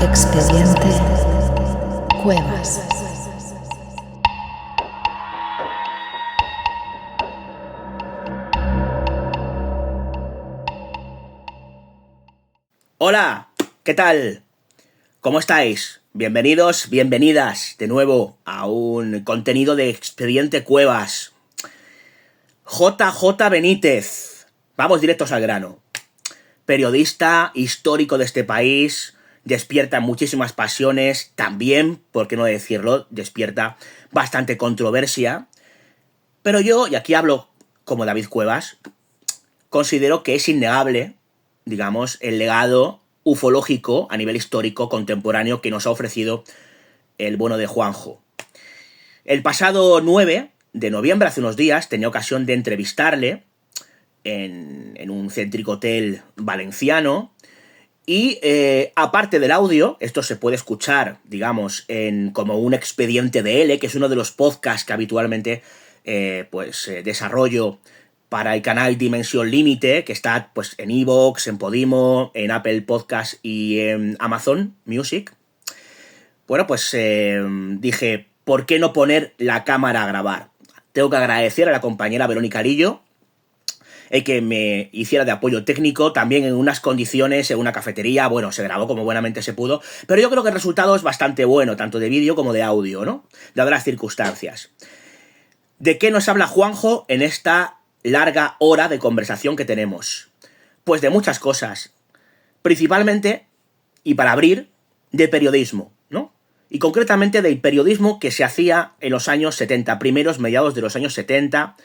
Expediente Cuevas. Hola, ¿qué tal? ¿Cómo estáis? Bienvenidos, bienvenidas de nuevo a un contenido de Expediente Cuevas. JJ Benítez, vamos directos al grano. Periodista histórico de este país, despierta muchísimas pasiones, también, por qué no decirlo, despierta bastante controversia. Pero yo, y aquí hablo como David Cuevas, considero que es innegable, digamos, el legado ufológico a nivel histórico contemporáneo que nos ha ofrecido el bueno de Juanjo. El pasado 9 de noviembre, hace unos días, tenía ocasión de entrevistarle en un céntrico hotel valenciano y aparte del audio, esto se puede escuchar, digamos, como un expediente de L, que es uno de los podcasts que habitualmente desarrollo para el canal Dimensión Límite, que está pues en iVoox, en Podimo, en Apple Podcast y en Amazon Music. Bueno, pues dije, ¿por qué no poner la cámara a grabar? Tengo que agradecer a la compañera Verónica Arillo el que me hiciera de apoyo técnico, también en unas condiciones, en una cafetería. Bueno, se grabó como buenamente se pudo, pero yo creo que el resultado es bastante bueno, tanto de vídeo como de audio, ¿no? Dadas las circunstancias. ¿De qué nos habla Juanjo en esta larga hora de conversación que tenemos? Pues de muchas cosas. Principalmente, y para abrir, de periodismo, ¿no? Y concretamente del periodismo que se hacía en los años 70, mediados de los años 70,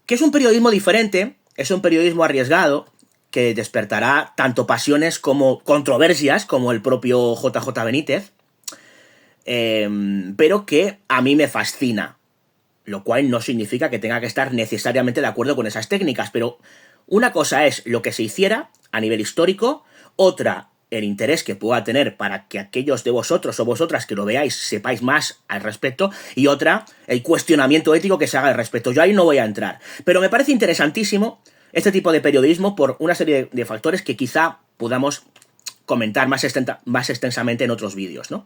que es un periodismo diferente, es un periodismo arriesgado, que despertará tanto pasiones como controversias, como el propio JJ Benítez, pero que a mí me fascina. Lo cual no significa que tenga que estar necesariamente de acuerdo con esas técnicas, pero una cosa es lo que se hiciera a nivel histórico, otra el interés que pueda tener para que aquellos de vosotros o vosotras que lo veáis sepáis más al respecto, y otra, el cuestionamiento ético que se haga al respecto. Yo ahí no voy a entrar, pero me parece interesantísimo este tipo de periodismo por una serie de factores que quizá podamos comentar más extensamente en otros vídeos, ¿no?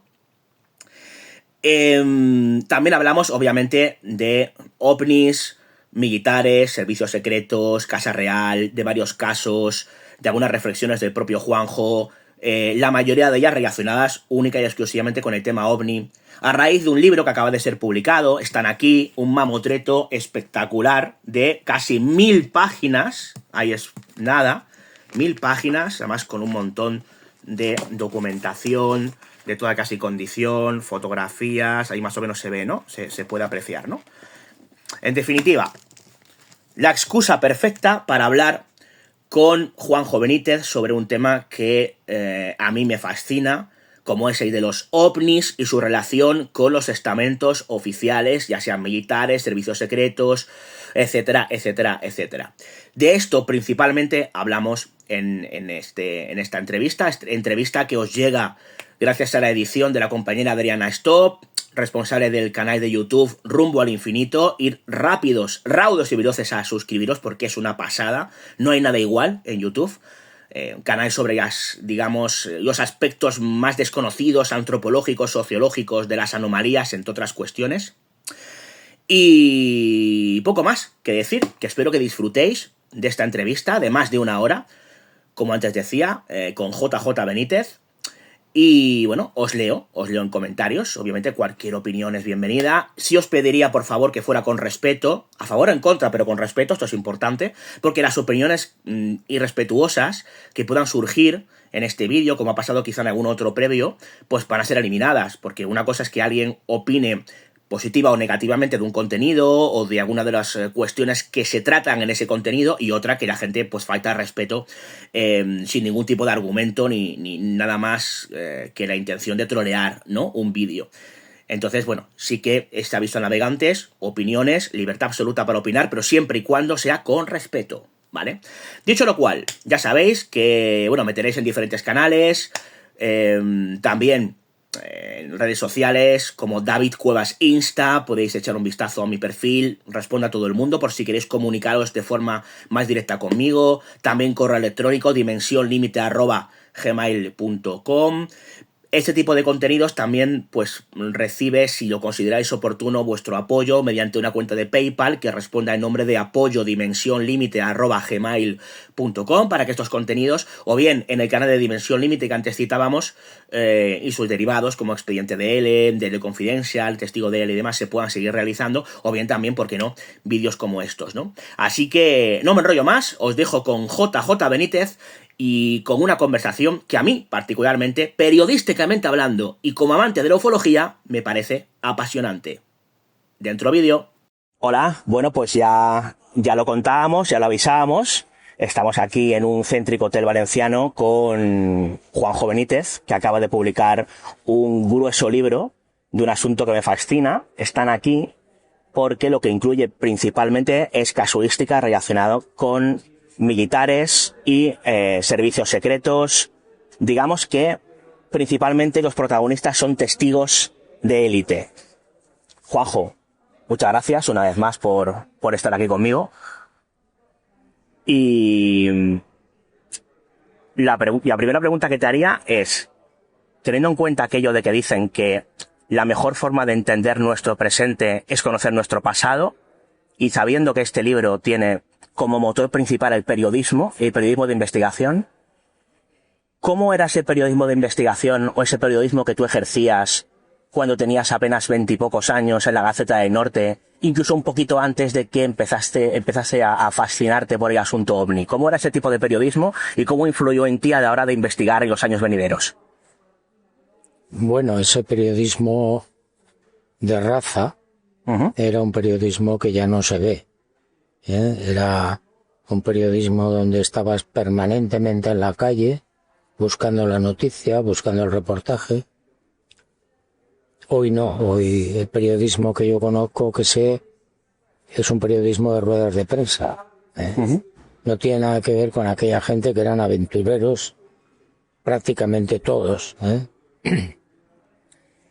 También hablamos, obviamente, de ovnis, militares, servicios secretos, Casa Real, de varios casos, de algunas reflexiones del propio Juanjo, la mayoría de ellas relacionadas única y exclusivamente con el tema ovni, a raíz de un libro que acaba de ser publicado. Están aquí, un mamotreto espectacular de casi 1000 páginas, ahí es nada, 1000 páginas, además con un montón de documentación, de toda casi condición, fotografías, ahí más o menos se ve, ¿no? Se puede apreciar, ¿no? En definitiva, la excusa perfecta para hablar con Juanjo Benítez sobre un tema que a mí me fascina, como es el de los ovnis y su relación con los estamentos oficiales, ya sean militares, servicios secretos, etcétera, etcétera, etcétera. De esto principalmente hablamos en esta entrevista que os llega gracias a la edición de la compañera Adriana Stop, responsable del canal de YouTube Rumbo al Infinito. Ir rápidos, raudos y veloces a suscribiros porque es una pasada, no hay nada igual en YouTube. Un canal sobre los aspectos más desconocidos, antropológicos, sociológicos de las anomalías, entre otras cuestiones. Y poco más que decir, que espero que disfrutéis de esta entrevista de más de una hora, como antes decía, con JJ Benítez. Y bueno, os leo en comentarios. Obviamente cualquier opinión es bienvenida. Sí os pediría, por favor, que fuera con respeto, a favor o en contra, pero con respeto, esto es importante, porque las opiniones irrespetuosas que puedan surgir en este vídeo, como ha pasado quizá en algún otro previo, pues van a ser eliminadas, porque una cosa es que alguien opine positiva o negativamente de un contenido o de alguna de las cuestiones que se tratan en ese contenido, y otra que la gente pues falta respeto sin ningún tipo de argumento ni nada más que la intención de trolear, ¿no? Un vídeo. Entonces, bueno, sí que este aviso a navegantes, opiniones, libertad absoluta para opinar, pero siempre y cuando sea con respeto, ¿vale? Dicho lo cual, ya sabéis que, bueno, me tenéis en diferentes canales, también en redes sociales como David Cuevas Insta, podéis echar un vistazo a mi perfil, respondo a todo el mundo por si queréis comunicaros de forma más directa conmigo. También correo electrónico dimensionlimite@gmail.com. Este tipo de contenidos también pues recibe, si lo consideráis oportuno, vuestro apoyo mediante una cuenta de PayPal que responda en nombre de apoyodimensionlimite@gmail.com para que estos contenidos, o bien en el canal de Dimensión Límite que antes citábamos, y sus derivados como Expediente DL, DL Confidencial, Testigo DL y demás se puedan seguir realizando, o bien también, ¿por qué no?, vídeos como estos, ¿no? Así que no me enrollo más, os dejo con JJ Benítez y con una conversación que a mí, particularmente, periodísticamente hablando y como amante de la ufología, me parece apasionante. Dentro vídeo. Hola, bueno, pues ya lo contábamos, ya lo avisábamos. Estamos aquí en un céntrico hotel valenciano con Juanjo Benítez, que acaba de publicar un grueso libro de un asunto que me fascina. Están aquí porque lo que incluye principalmente es casuística relacionada con militares y servicios secretos. Digamos que principalmente los protagonistas son testigos de élite. Juanjo, muchas gracias una vez más por estar aquí conmigo. Y la primera pregunta que te haría es, teniendo en cuenta aquello de que dicen que la mejor forma de entender nuestro presente es conocer nuestro pasado, y sabiendo que este libro tiene como motor principal el periodismo de investigación, ¿cómo era ese periodismo de investigación o ese periodismo que tú ejercías cuando tenías apenas 20 y pocos años en la Gaceta del Norte, incluso un poquito antes de que empezase a fascinarte por el asunto OVNI? ¿Cómo era ese tipo de periodismo y cómo influyó en ti a la hora de investigar en los años venideros? Bueno, ese periodismo de raza era un periodismo que ya no se ve. Era un periodismo donde estabas permanentemente en la calle, buscando la noticia, buscando el reportaje. Hoy no, hoy el periodismo que yo conozco, que sé, es un periodismo de ruedas de prensa. No tiene nada que ver con aquella gente que eran aventureros, prácticamente todos.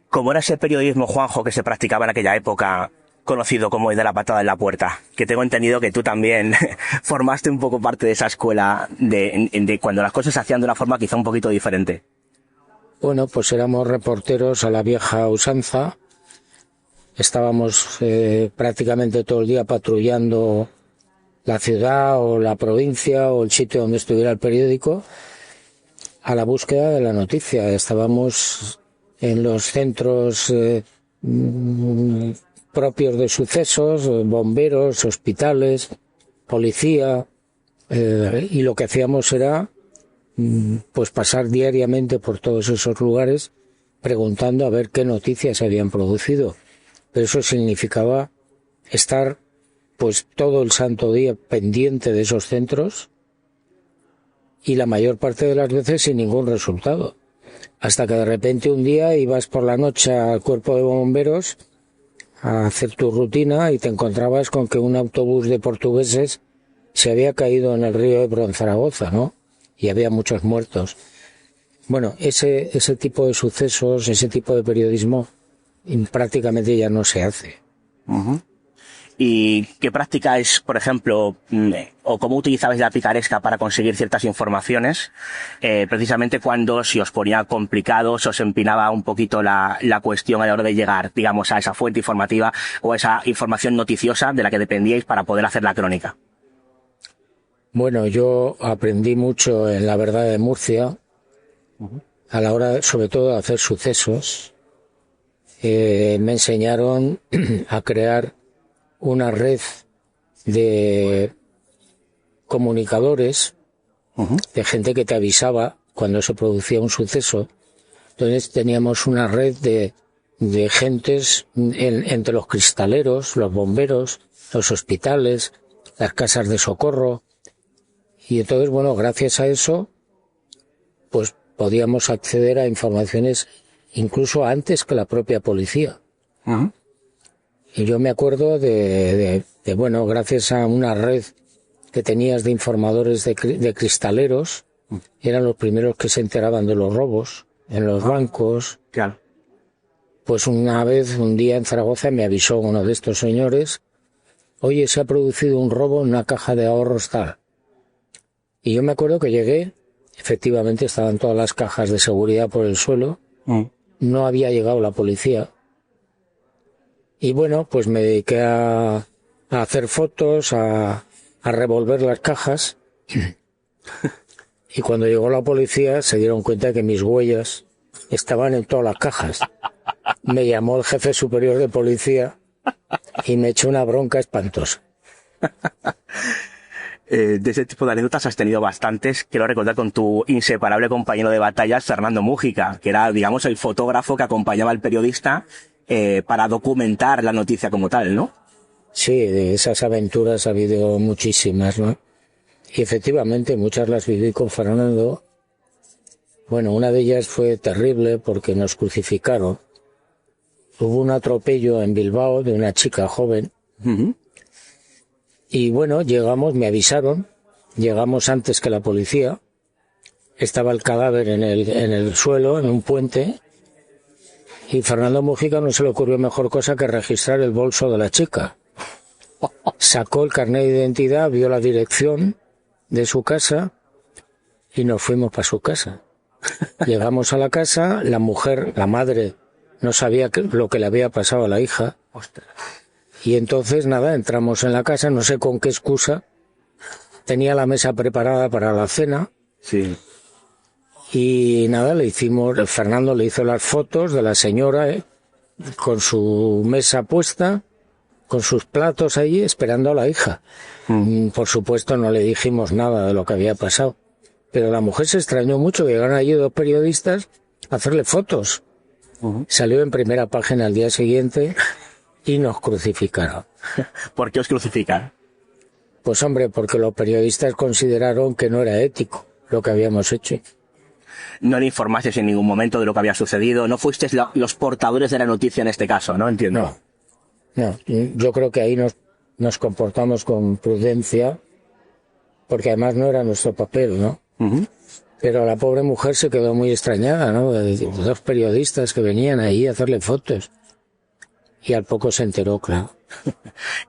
¿Cómo era ese periodismo, Juanjo, que se practicaba en aquella época, conocido como el de la patada en la puerta? Que tengo entendido que tú también formaste un poco parte de esa escuela de cuando las cosas se hacían de una forma quizá un poquito diferente. Bueno, pues éramos reporteros a la vieja usanza. Estábamos prácticamente todo el día patrullando la ciudad o la provincia o el sitio donde estuviera el periódico a la búsqueda de la noticia. Estábamos en los centros propios de sucesos, bomberos, hospitales, policía, y lo que hacíamos era pues pasar diariamente por todos esos lugares preguntando a ver qué noticias se habían producido. Pero eso significaba estar pues todo el santo día pendiente de esos centros y la mayor parte de las veces sin ningún resultado. Hasta que de repente un día ibas por la noche al cuerpo de bomberos a hacer tu rutina y te encontrabas con que un autobús de portugueses se había caído en el río Ebro en Zaragoza, ¿no? Y había muchos muertos. Bueno, ese tipo de sucesos, ese tipo de periodismo prácticamente ya no se hace. ¿Y qué practicáis, por ejemplo, o cómo utilizabais la picaresca para conseguir ciertas informaciones? Precisamente cuando se os ponía complicado, se os empinaba un poquito la cuestión a la hora de llegar, digamos, a esa fuente informativa o a esa información noticiosa de la que dependíais para poder hacer la crónica. Bueno, yo aprendí mucho en La Verdad de Murcia, a la hora, sobre todo, de hacer sucesos. Me enseñaron a crear una red de comunicadores, de gente que te avisaba cuando se producía un suceso. Entonces teníamos una red de gentes entre los cristaleros, los bomberos, los hospitales, las casas de socorro. Y entonces, bueno, gracias a eso, pues podíamos acceder a informaciones incluso antes que la propia policía. Y yo me acuerdo bueno, gracias a una red que tenías de informadores de cristaleros, eran los primeros que se enteraban de los robos en los bancos. Claro. Pues un día en Zaragoza me avisó uno de estos señores, oye, se ha producido un robo en una caja de ahorros tal. Y yo me acuerdo que llegué, efectivamente estaban todas las cajas de seguridad por el suelo, No había llegado la policía. Y bueno, pues me dediqué a hacer fotos, a revolver las cajas. Y cuando llegó la policía se dieron cuenta de que mis huellas estaban en todas las cajas. Me llamó el jefe superior de policía y me echó una bronca espantosa. De ese tipo de anécdotas has tenido bastantes. Quiero recordar con tu inseparable compañero de batallas, Fernando Mújica, que era, digamos, el fotógrafo que acompañaba al periodista para documentar la noticia como tal, ¿no? Sí, de esas aventuras ha habido muchísimas, ¿no? Y efectivamente muchas las viví con Fernando. Bueno, una de ellas fue terrible porque nos crucificaron. Hubo un atropello en Bilbao de una chica joven. Y bueno, llegamos, me avisaron, llegamos antes que la policía. Estaba el cadáver en el suelo, en un puente. Y Fernando Mújica no se le ocurrió mejor cosa que registrar el bolso de la chica. Sacó el carnet de identidad, vio la dirección de su casa y nos fuimos para su casa. Llegamos a la casa, la mujer, la madre, no sabía lo que le había pasado a la hija. Ostras. Y entonces, nada, entramos en la casa, no sé con qué excusa. Tenía la mesa preparada para la cena. Sí. Y nada, Fernando le hizo las fotos de la señora, con su mesa puesta, con sus platos allí, esperando a la hija. Por supuesto, no le dijimos nada de lo que había pasado. Pero la mujer se extrañó mucho, llegaron allí 2 periodistas a hacerle fotos. Salió en primera página al día siguiente y nos crucificaron. ¿Por qué os crucifican? Pues hombre, porque los periodistas consideraron que no era ético lo que habíamos hecho. No le informasteis en ningún momento de lo que había sucedido, no fuisteis los portadores de la noticia en este caso, ¿no? Entiendo. No, yo creo que ahí nos comportamos con prudencia, porque además no era nuestro papel, ¿no? Pero la pobre mujer se quedó muy extrañada, ¿no? De 2 periodistas que venían ahí a hacerle fotos. Y al poco se enteró, claro.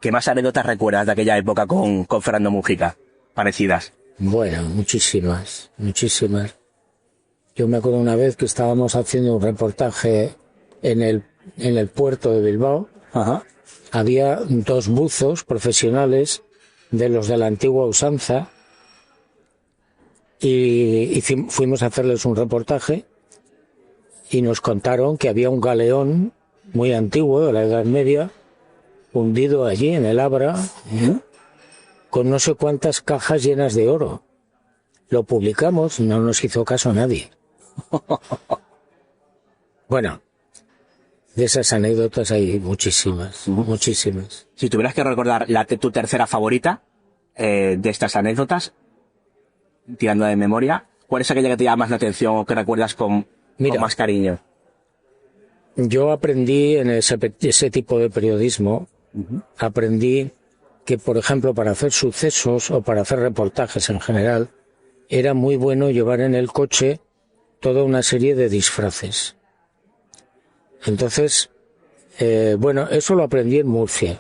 ¿Qué más anécdotas recuerdas de aquella época con Fernando Mújica? Parecidas. Bueno, muchísimas. Yo me acuerdo una vez que estábamos haciendo un reportaje en el puerto de Bilbao. Había 2 buzos profesionales de los de la antigua usanza y fuimos a hacerles un reportaje y nos contaron que había un galeón muy antiguo de la Edad Media hundido allí en el Abra con no sé cuántas cajas llenas de oro. Lo publicamos, no nos hizo caso nadie. Bueno, de esas anécdotas hay muchísimas. Si tuvieras que recordar tu tercera favorita de estas anécdotas, tirando de memoria, ¿cuál es aquella que te llama más la atención o que recuerdas con más cariño? Yo aprendí en ese tipo de periodismo, aprendí que, por ejemplo, para hacer sucesos o para hacer reportajes en general, era muy bueno llevar en el coche toda una serie de disfraces. Entonces, bueno, eso lo aprendí en Murcia.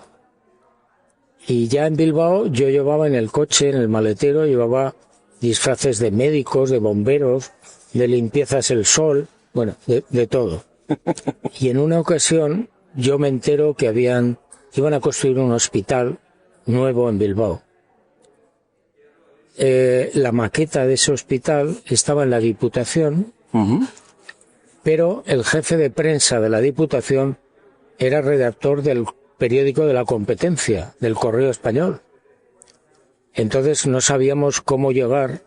Y ya en Bilbao yo llevaba en el coche, en el maletero, llevaba disfraces de médicos, de bomberos, de limpiezas El Sol, bueno, de todo. Y en una ocasión yo me entero que iban a construir un hospital nuevo en Bilbao. La maqueta de ese hospital estaba en la Diputación, pero el jefe de prensa de la Diputación era redactor del periódico de la competencia, del Correo Español. Entonces no sabíamos cómo llegar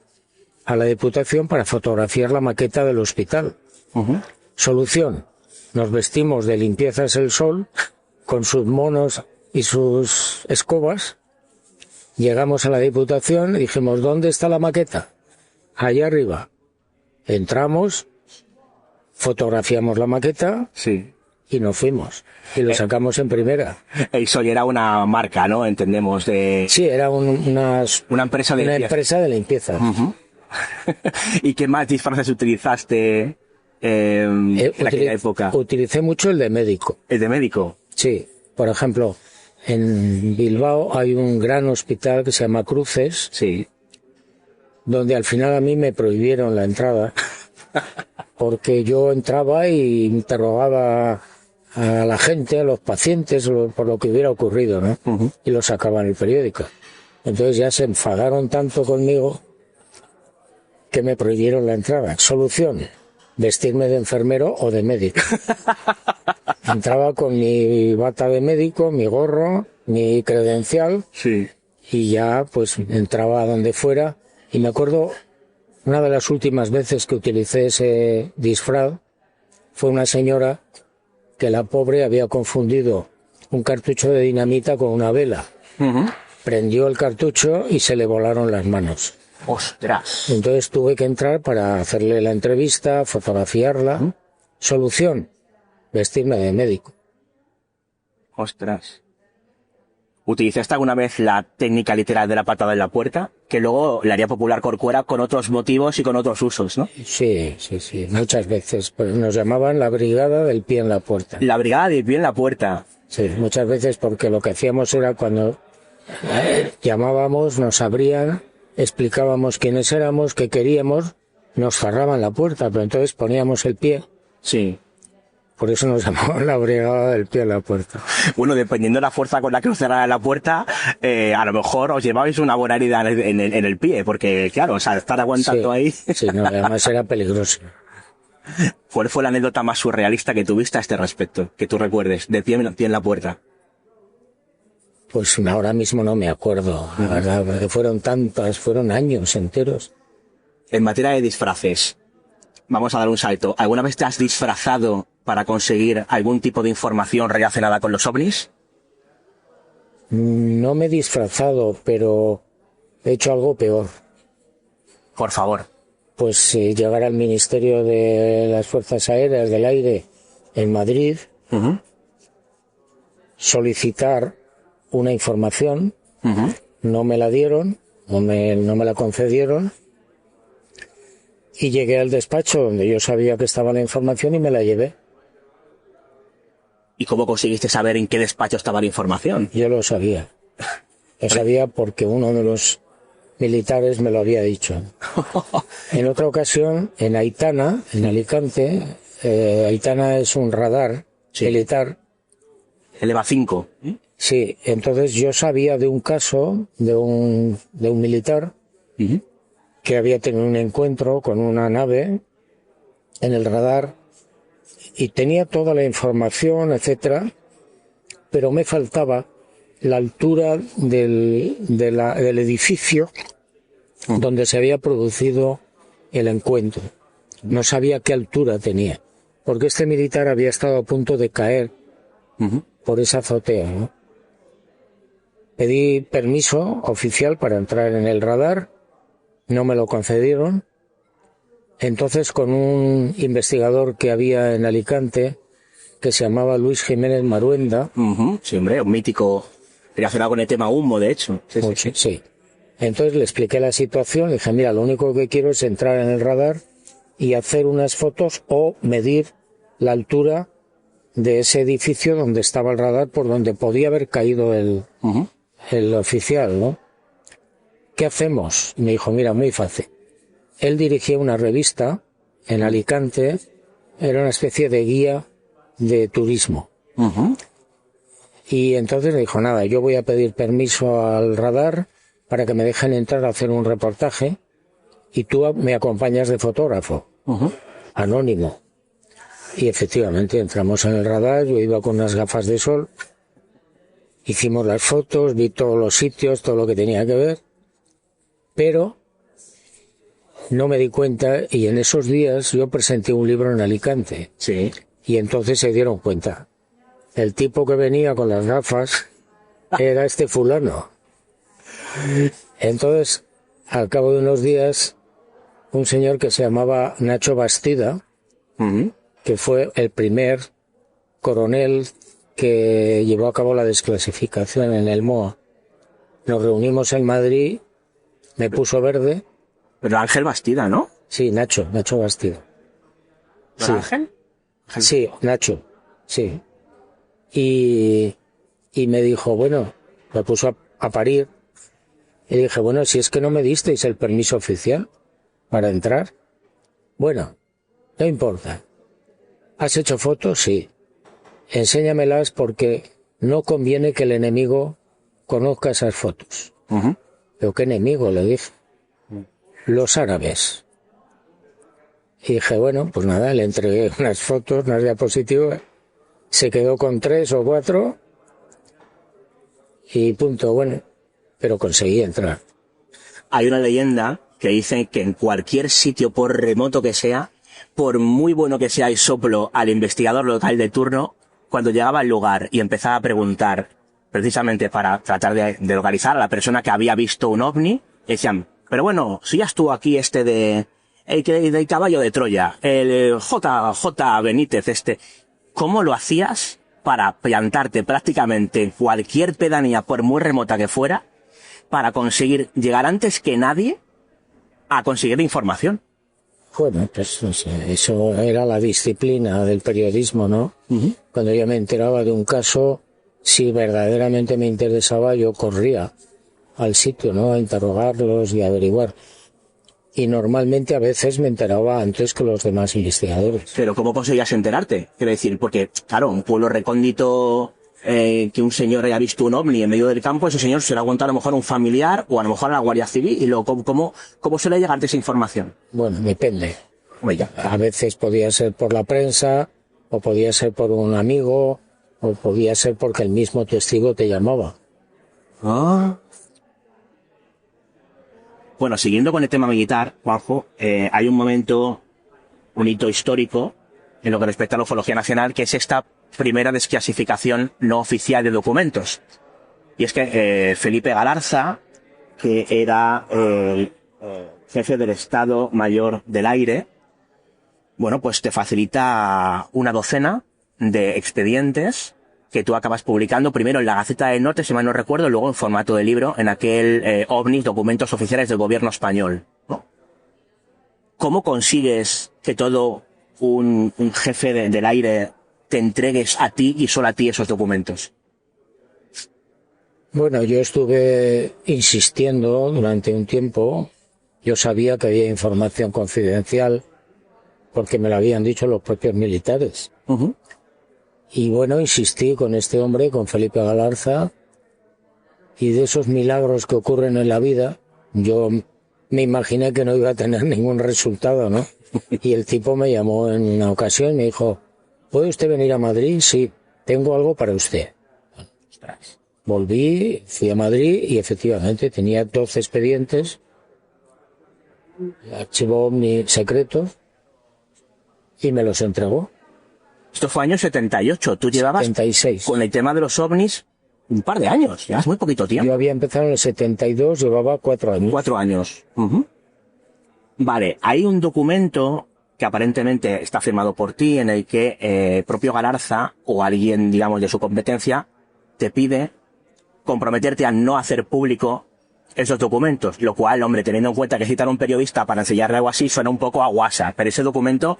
a la Diputación para fotografiar la maqueta del hospital. Solución: nos vestimos de limpiezas El Sol con sus monos y sus escobas. Llegamos a la Diputación y dijimos, ¿dónde está la maqueta? Allá arriba. Entramos, fotografiamos la maqueta y nos fuimos. Y lo sacamos en primera. El Sol era una marca, ¿no? Entendemos. Sí, era una empresa de limpieza. Empresa de limpieza. ¿Y qué más disfraces utilizaste en aquella época? Utilicé mucho el de médico. ¿El de médico? Sí. Por ejemplo, en Bilbao hay un gran hospital que se llama Cruces, sí, donde al final a mí me prohibieron la entrada porque yo entraba y interrogaba a la gente, a los pacientes, por lo que hubiera ocurrido, ¿no? Y lo sacaba en el periódico. Entonces ya se enfadaron tanto conmigo que me prohibieron la entrada. Solución: vestirme de enfermero o de médico. Entraba con mi bata de médico, mi gorro, mi credencial, Sí. y ya pues entraba a donde fuera. Y me acuerdo, una de las últimas veces que utilicé ese disfraz fue una señora que, la pobre, había confundido un cartucho de dinamita con una vela. Prendió el cartucho y se le volaron las manos. ¡Ostras! Entonces tuve que entrar para hacerle la entrevista, fotografiarla. Solución: vestirme de médico. ¡Ostras! ¿Utilizaste alguna vez la técnica literal de la patada en la puerta? Que luego la haría popular Corcuera con otros motivos y con otros usos, ¿no? Sí, muchas veces. Pues nos llamaban la brigada del pie en la puerta. La brigada de pie en la puerta. Sí, muchas veces, porque lo que hacíamos era, cuando llamábamos, nos abrían, explicábamos quiénes éramos, qué queríamos, nos cerraban la puerta, pero entonces poníamos el pie. Sí. Por eso nos llamaban la brigada del pie en la puerta. Bueno, dependiendo de la fuerza con la que os cerrara la puerta, a lo mejor os llevabais una buena herida en el pie, porque claro, o sea, estar aguantando ahí. Sí, no, además era peligroso. ¿Cuál fue la anécdota más surrealista que tuviste a este respecto, que tú recuerdes, de pie en la puerta? Pues ahora mismo no me acuerdo, la verdad, porque fueron tantas, fueron años enteros. En materia de disfraces, vamos a dar un salto. ¿Alguna vez te has disfrazado para conseguir algún tipo de información relacionada con los ovnis? No me he disfrazado, pero he hecho algo peor. Por favor. Pues llegar al Ministerio de las Fuerzas Aéreas del Aire en Madrid, solicitar una información, no me la dieron, no me la concedieron, y llegué al despacho donde yo sabía que estaba la información y me la llevé. ¿Y cómo conseguiste saber en qué despacho estaba la información? Yo lo sabía. Lo sabía porque uno de los militares me lo había dicho. En otra ocasión, en Aitana, en Alicante, Aitana es un radar militar. El EVA 5. Sí, entonces yo sabía de un caso de un militar que había tenido un encuentro con una nave en el radar y tenía toda la información, etcétera, pero me faltaba la altura del edificio donde se había producido el encuentro. No sabía qué altura tenía, porque este militar había estado a punto de caer por esa azotea, ¿no? Pedí permiso oficial para entrar en el radar, no me lo concedieron. Entonces, con un investigador que había en Alicante, que se llamaba Luis Jiménez Maruenda. Sí, hombre, un mítico relacionado con el tema humo, de hecho. Sí. Entonces le expliqué la situación, le dije, mira, lo único que quiero es entrar en el radar y hacer unas fotos o medir la altura de ese edificio donde estaba el radar, por donde podía haber caído el oficial, ¿no? ¿Qué hacemos? Y me dijo, mira, muy fácil. Él dirigía una revista en Alicante, era una especie de guía de turismo. Y entonces me dijo, nada, yo voy a pedir permiso al radar para que me dejen entrar a hacer un reportaje y tú me acompañas de fotógrafo, anónimo. Y efectivamente entramos en el radar, yo iba con unas gafas de sol, hicimos las fotos, vi todos los sitios, todo lo que tenía que ver, pero no me di cuenta, y en esos días yo presenté un libro en Alicante. Sí. Y entonces se dieron cuenta. El tipo que venía con las gafas era este fulano. Entonces, al cabo de unos días, un señor que se llamaba Nacho Bastida, que fue el primer coronel que llevó a cabo la desclasificación en el MOA. Nos reunimos en Madrid, me puso verde. Pero Ángel Bastida, ¿no? Sí, Nacho Bastida. ¿No Sí. Ángel? Sí, Nacho, sí. Y me dijo, bueno, me puso a parir. Y dije, bueno, si es que no me disteis el permiso oficial para entrar. Bueno, No importa. ¿Has hecho fotos? Sí. Enséñamelas porque no conviene que el enemigo conozca esas fotos. ¿Pero qué enemigo? Le dije. Los árabes. Y dije, bueno, pues nada, le entregué unas fotos, unas diapositivas, se quedó con 3 o 4 y punto, bueno, pero conseguí entrar. Hay una leyenda que dice que en cualquier sitio, por remoto que sea, por muy bueno que sea el soplo al investigador local de turno, cuando llegaba al lugar y empezaba a preguntar, precisamente para tratar de localizar a la persona que había visto un ovni, decían, pero bueno, si ya estuvo aquí del caballo de Troya, el J. Benítez ¿cómo lo hacías para plantarte prácticamente en cualquier pedanía, por muy remota que fuera, para conseguir llegar antes que nadie a conseguir información? Bueno, pues no sé, eso era la disciplina del periodismo, ¿no? Cuando yo me enteraba de un caso, si verdaderamente me interesaba, yo corría al sitio, ¿no? A interrogarlos y a averiguar. Y normalmente a veces me enteraba antes que los demás investigadores. Pero ¿cómo conseguías enterarte? Quiero decir, porque, claro, un pueblo recóndito, que un señor haya visto un ovni en medio del campo, ese señor se lo ha contado a lo mejor a un familiar o a lo mejor a la Guardia Civil, y luego, ¿cómo suele llegarte esa información? Bueno, depende. Oiga. A veces podía ser por la prensa, o podía ser por un amigo, o podía ser porque el mismo testigo te llamaba. Bueno, siguiendo con el tema militar, Juanjo, hay un hito histórico en lo que respecta a la ufología nacional, que es esta primera desclasificación no oficial de documentos. Y es que Felipe Galarza, que era el jefe del Estado Mayor del Aire, bueno, pues te facilita una docena de expedientes que tú acabas publicando primero en la Gaceta del Norte, si mal no recuerdo, luego en formato de libro, en aquel OVNIs, documentos oficiales del gobierno español, ¿no? ¿Cómo consigues que todo un jefe del aire te entregues a ti y solo a ti esos documentos? Bueno, yo estuve insistiendo durante un tiempo. Yo sabía que había información confidencial porque me lo habían dicho los propios militares. Y bueno, insistí con este hombre, con Felipe Galarza, y de esos milagros que ocurren en la vida, yo me imaginé que no iba a tener ningún resultado, ¿no? Y el tipo me llamó en una ocasión y me dijo, ¿puede usted venir a Madrid? Sí, tengo algo para usted. Ostras. Volví, fui a Madrid y efectivamente tenía 12 expedientes, archivo OVNI secretos, y me los entregó. Esto fue año 78. Tú llevabas 76. Con el tema de los ovnis un par de años. Llevas muy poquito tiempo. Yo había empezado en el 72, llevaba 4 años. 4 años. Vale, hay un documento que aparentemente está firmado por ti en el que propio Galarza o alguien, digamos, de su competencia te pide comprometerte a no hacer público esos documentos, lo cual, hombre, teniendo en cuenta que citar a un periodista para enseñarle algo así suena un poco a guasa, pero ese documento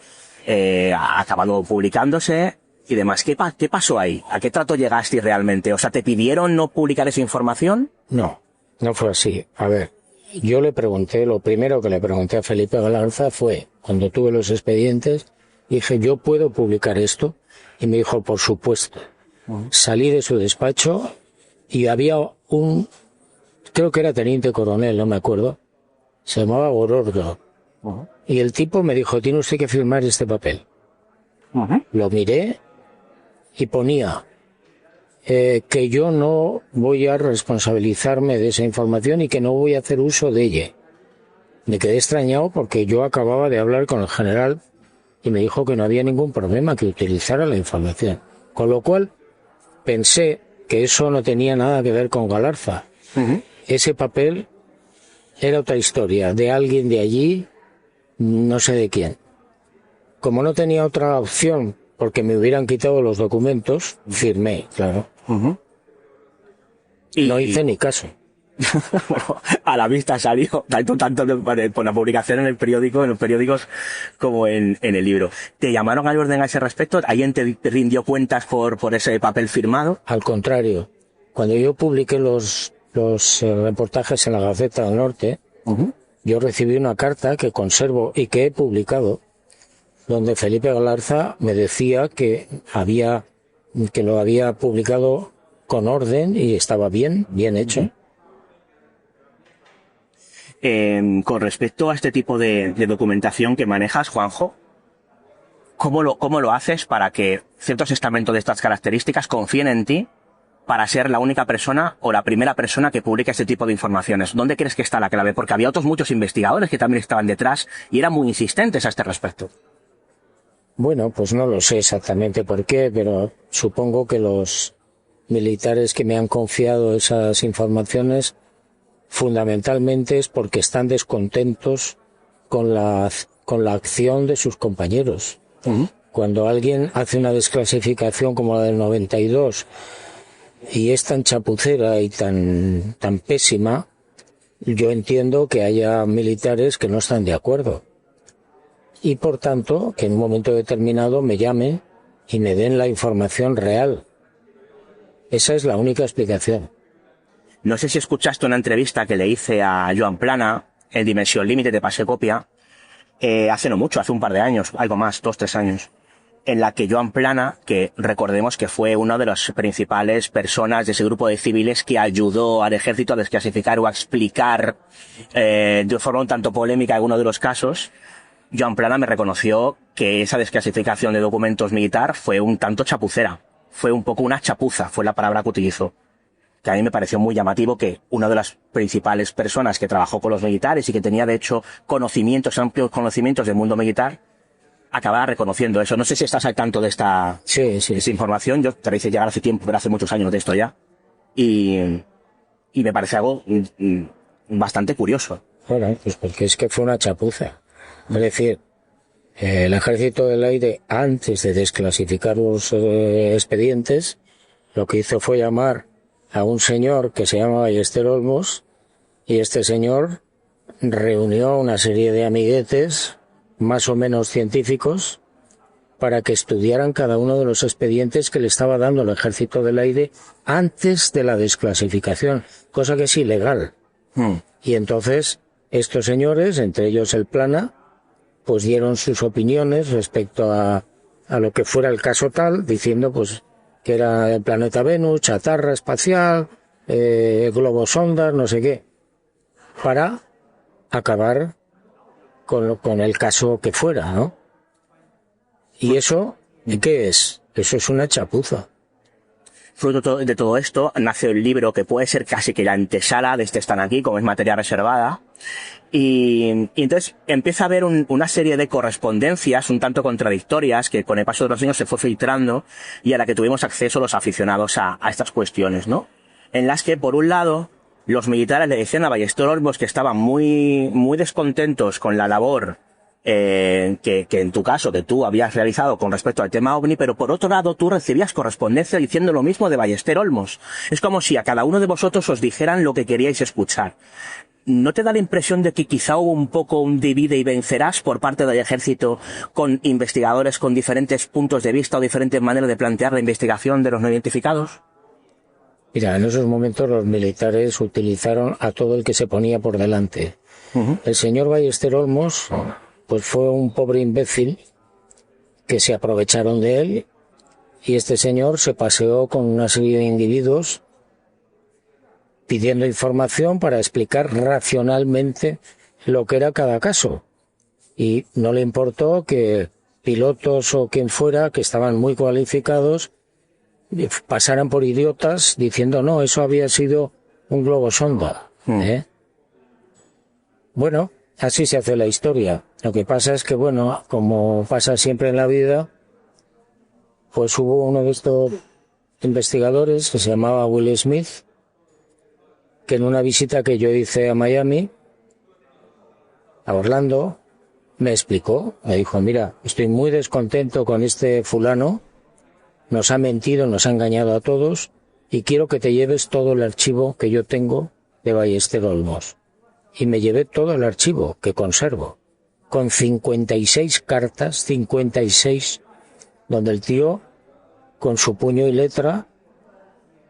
ha acabado publicándose y demás. ¿Qué pasó ahí? ¿A qué trato llegaste realmente? O sea, ¿te pidieron no publicar esa información? No, no fue así. A ver, yo le pregunté, lo primero que le pregunté a Felipe Galarza fue, cuando tuve los expedientes, dije, ¿yo puedo publicar esto? Y me dijo, por supuesto. Salí de su despacho y había creo que era teniente coronel, no me acuerdo, se llamaba Gorordo. Y el tipo me dijo, tiene usted que firmar este papel. Lo miré y ponía que yo no voy a responsabilizarme de esa información y que no voy a hacer uso de ella. Me quedé extrañado porque yo acababa de hablar con el general y me dijo que no había ningún problema, que utilizara la información. Con lo cual pensé que eso no tenía nada que ver con Galarza. Ese papel era otra historia, de alguien de allí, no sé de quién. Como no tenía otra opción, porque me hubieran quitado los documentos, firmé, claro. Y no hice ni caso. Bueno, a la vista salió tanto por la publicación en los periódicos como en el libro. ¿Te llamaron al orden a ese respecto? ¿Alguien te rindió cuentas por ese papel firmado? Al contrario, cuando yo publiqué los reportajes en la Gaceta del Norte, yo recibí una carta que conservo y que he publicado, donde Felipe Galarza me decía que lo había publicado con orden y estaba bien hecho. Con respecto a este tipo de documentación que manejas, Juanjo, ¿cómo lo haces para que ciertos estamentos de estas características confíen en ti para ser la única persona o la primera persona que publica este tipo de informaciones? ¿Dónde crees que está la clave? Porque había otros muchos investigadores que también estaban detrás y eran muy insistentes a este respecto. Bueno, pues no lo sé exactamente por qué, pero supongo que los militares que me han confiado esas informaciones fundamentalmente es porque están descontentos con la acción de sus compañeros. Cuando alguien hace una desclasificación como la del 92 y es tan chapucera y tan pésima, yo entiendo que haya militares que no están de acuerdo. Y por tanto, que en un momento determinado me llamen y me den la información real. Esa es la única explicación. No sé si escuchaste una entrevista que le hice a Joan Plana, en Dimensión Límite, te pasé copia, hace no mucho, hace un par de años, algo más, 2-3 años, en la que Joan Plana, que recordemos que fue una de las principales personas de ese grupo de civiles que ayudó al ejército a desclasificar o a explicar de forma un tanto polémica algunos de los casos, Joan Plana me reconoció que esa desclasificación de documentos militar fue un tanto chapucera, fue un poco una chapuza, fue la palabra que utilizó. Que a mí me pareció muy llamativo que una de las principales personas que trabajó con los militares y que tenía de hecho amplios conocimientos del mundo militar, acabara reconociendo eso. No sé si estás al tanto de esta información. Yo te la hice llegar hace tiempo, pero hace muchos años de esto ya. Y me parece algo bastante curioso. Bueno, pues porque es que fue una chapuza. Es decir, el Ejército del Aire, antes de desclasificar los expedientes, lo que hizo fue llamar a un señor que se llama Ballester Olmos, y este señor reunió una serie de amiguetes más o menos científicos para que estudiaran cada uno de los expedientes que le estaba dando el Ejército del Aire antes de la desclasificación, cosa que es ilegal. Y entonces estos señores, entre ellos el Plana, pues dieron sus opiniones respecto a lo que fuera el caso tal, diciendo pues que era el planeta Venus, chatarra espacial, globosondas, no sé qué, para acabar con el caso que fuera, ¿no? ¿Y eso qué es? Eso es una chapuza. Fruto de todo esto nace el libro que puede ser casi que la antesala de este Están Aquí, como es materia reservada. Y entonces empieza a haber una serie de correspondencias un tanto contradictorias que con el paso de los años se fue filtrando y a la que tuvimos acceso los aficionados a estas cuestiones, ¿no? En las que, por un lado, los militares le decían a Ballester Olmos que estaban muy descontentos con la labor que en tu caso, que tú habías realizado con respecto al tema OVNI, pero por otro lado tú recibías correspondencia diciendo lo mismo de Ballester Olmos. Es como si a cada uno de vosotros os dijeran lo que queríais escuchar. ¿No te da la impresión de que quizá hubo un poco un divide y vencerás por parte del ejército con investigadores con diferentes puntos de vista o diferentes maneras de plantear la investigación de los no identificados? Mira, en esos momentos los militares utilizaron a todo el que se ponía por delante. El señor Ballester Olmos pues fue un pobre imbécil que se aprovecharon de él, y este señor se paseó con una serie de individuos pidiendo información para explicar racionalmente lo que era cada caso. Y no le importó que pilotos o quien fuera, que estaban muy cualificados, pasaran por idiotas diciendo no, eso había sido un globosonda. Bueno, así se hace la historia. Lo que pasa es que, bueno, como pasa siempre en la vida, pues hubo uno de estos investigadores que se llamaba Will Smith, que en una visita que yo hice a Miami, a Orlando, me explicó, me dijo, mira, estoy muy descontento con este fulano, nos ha mentido, nos ha engañado a todos, y quiero que te lleves todo el archivo que yo tengo de Ballester Olmos. Y me llevé todo el archivo que conservo, con 56 cartas, 56, donde el tío, con su puño y letra,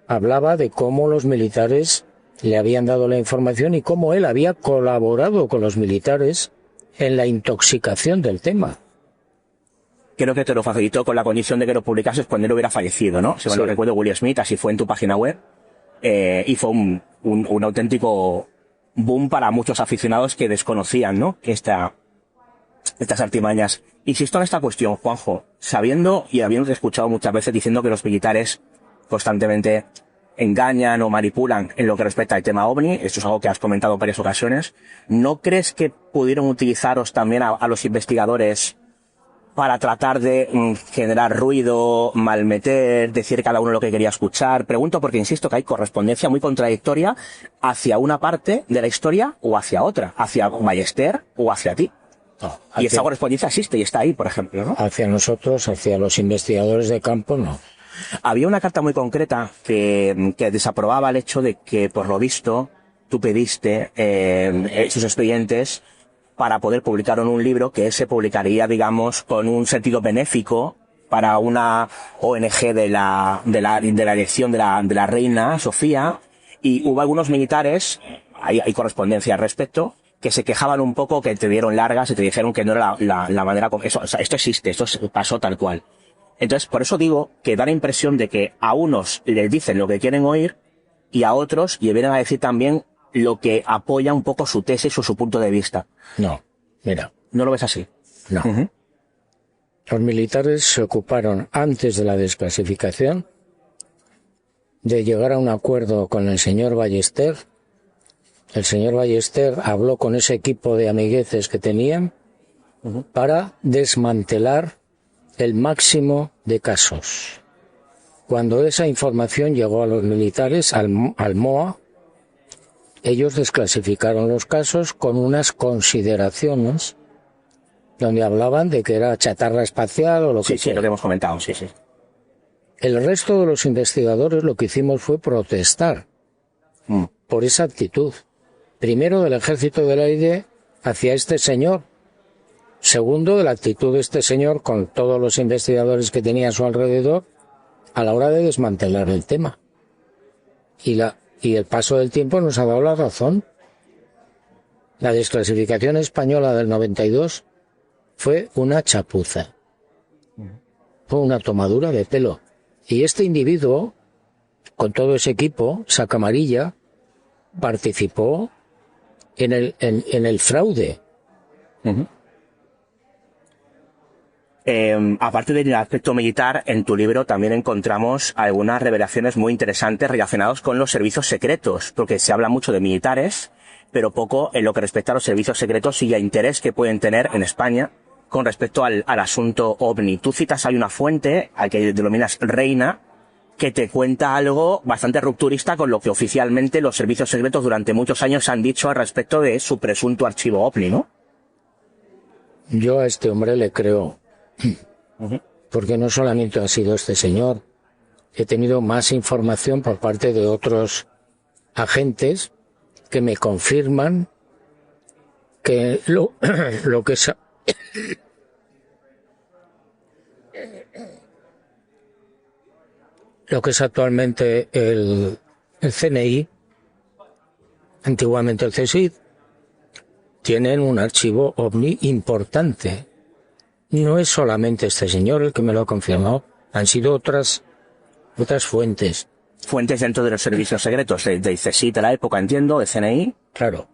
hablaba de cómo los militares le habían dado la información y cómo él había colaborado con los militares en la intoxicación del tema. creo que te lo facilitó con la condición de que lo publicases cuando él hubiera fallecido, ¿no? Si mal no recuerdo, Will Smith, así fue en tu página web. Y fue un auténtico boom para muchos aficionados que desconocían, ¿no? Estas artimañas. Insisto en esta cuestión, Juanjo, sabiendo y habiendo escuchado muchas veces diciendo que los militares constantemente engañan o manipulan en lo que respecta al tema OVNI, esto es algo que has comentado en varias ocasiones, ¿no crees que pudieron utilizaros también a los investigadores para tratar de generar ruido, malmeter, decir cada uno lo que quería escuchar? Pregunto porque insisto que hay correspondencia muy contradictoria hacia una parte de la historia o hacia otra, hacia Ballester o hacia ti. No, y esa correspondencia existe y está ahí, por ejemplo, ¿no? Hacia nosotros, hacia los investigadores de campo, no. Había una carta muy concreta que desaprobaba el hecho de que, por lo visto, tú pediste sus expedientes para poder publicar en un libro que se publicaría, digamos, con un sentido benéfico para una ONG de la elección de la reina Sofía, y hubo algunos militares, hay correspondencia al respecto, que se quejaban un poco, que te dieron largas y te dijeron que no era la manera como eso, o sea, esto existe, esto pasó tal cual. Entonces, por eso digo que da la impresión de que a unos les dicen lo que quieren oír y a otros le vienen a decir también lo que apoya un poco su tesis o su punto de vista. No, mira. ¿No lo ves así? No. Los militares se ocuparon antes de la desclasificación de llegar a un acuerdo con el señor Ballester. El señor Ballester habló con ese equipo de amigueces que tenían para desmantelar el máximo de casos. Cuando esa información llegó a los militares, al MOA, ellos desclasificaron los casos con unas consideraciones donde hablaban de que era chatarra espacial o lo que sea. Sí, lo que hemos comentado, sí. El resto de los investigadores lo que hicimos fue protestar por esa actitud. Primero del Ejército del Aire hacia este señor. Segundo, de la actitud de este señor con todos los investigadores que tenía a su alrededor a la hora de desmantelar el tema. Y el paso del tiempo nos ha dado la razón. La desclasificación española del 92 fue una chapuza. Fue una tomadura de pelo. Y este individuo, con todo ese equipo, esa camarilla, participó en el fraude. Aparte del aspecto militar, en tu libro también encontramos algunas revelaciones muy interesantes relacionadas con los servicios secretos, porque se habla mucho de militares, pero poco en lo que respecta a los servicios secretos y al interés que pueden tener en España con respecto al asunto OVNI. Tú citas, hay una fuente, al que denominas Reina, que te cuenta algo bastante rupturista con lo que oficialmente los servicios secretos durante muchos años han dicho al respecto de su presunto archivo OVNI, ¿no? Yo a este hombre le creo. Porque no solamente ha sido este señor, he tenido más información por parte de otros agentes que me confirman que lo que es actualmente el CNI, antiguamente el CSIC, tienen un archivo OVNI importante. No es solamente este señor el que me lo ha confirmado, han sido otras fuentes. Fuentes dentro de los servicios secretos, de CSIC de la época, entiendo, de CNI. Claro.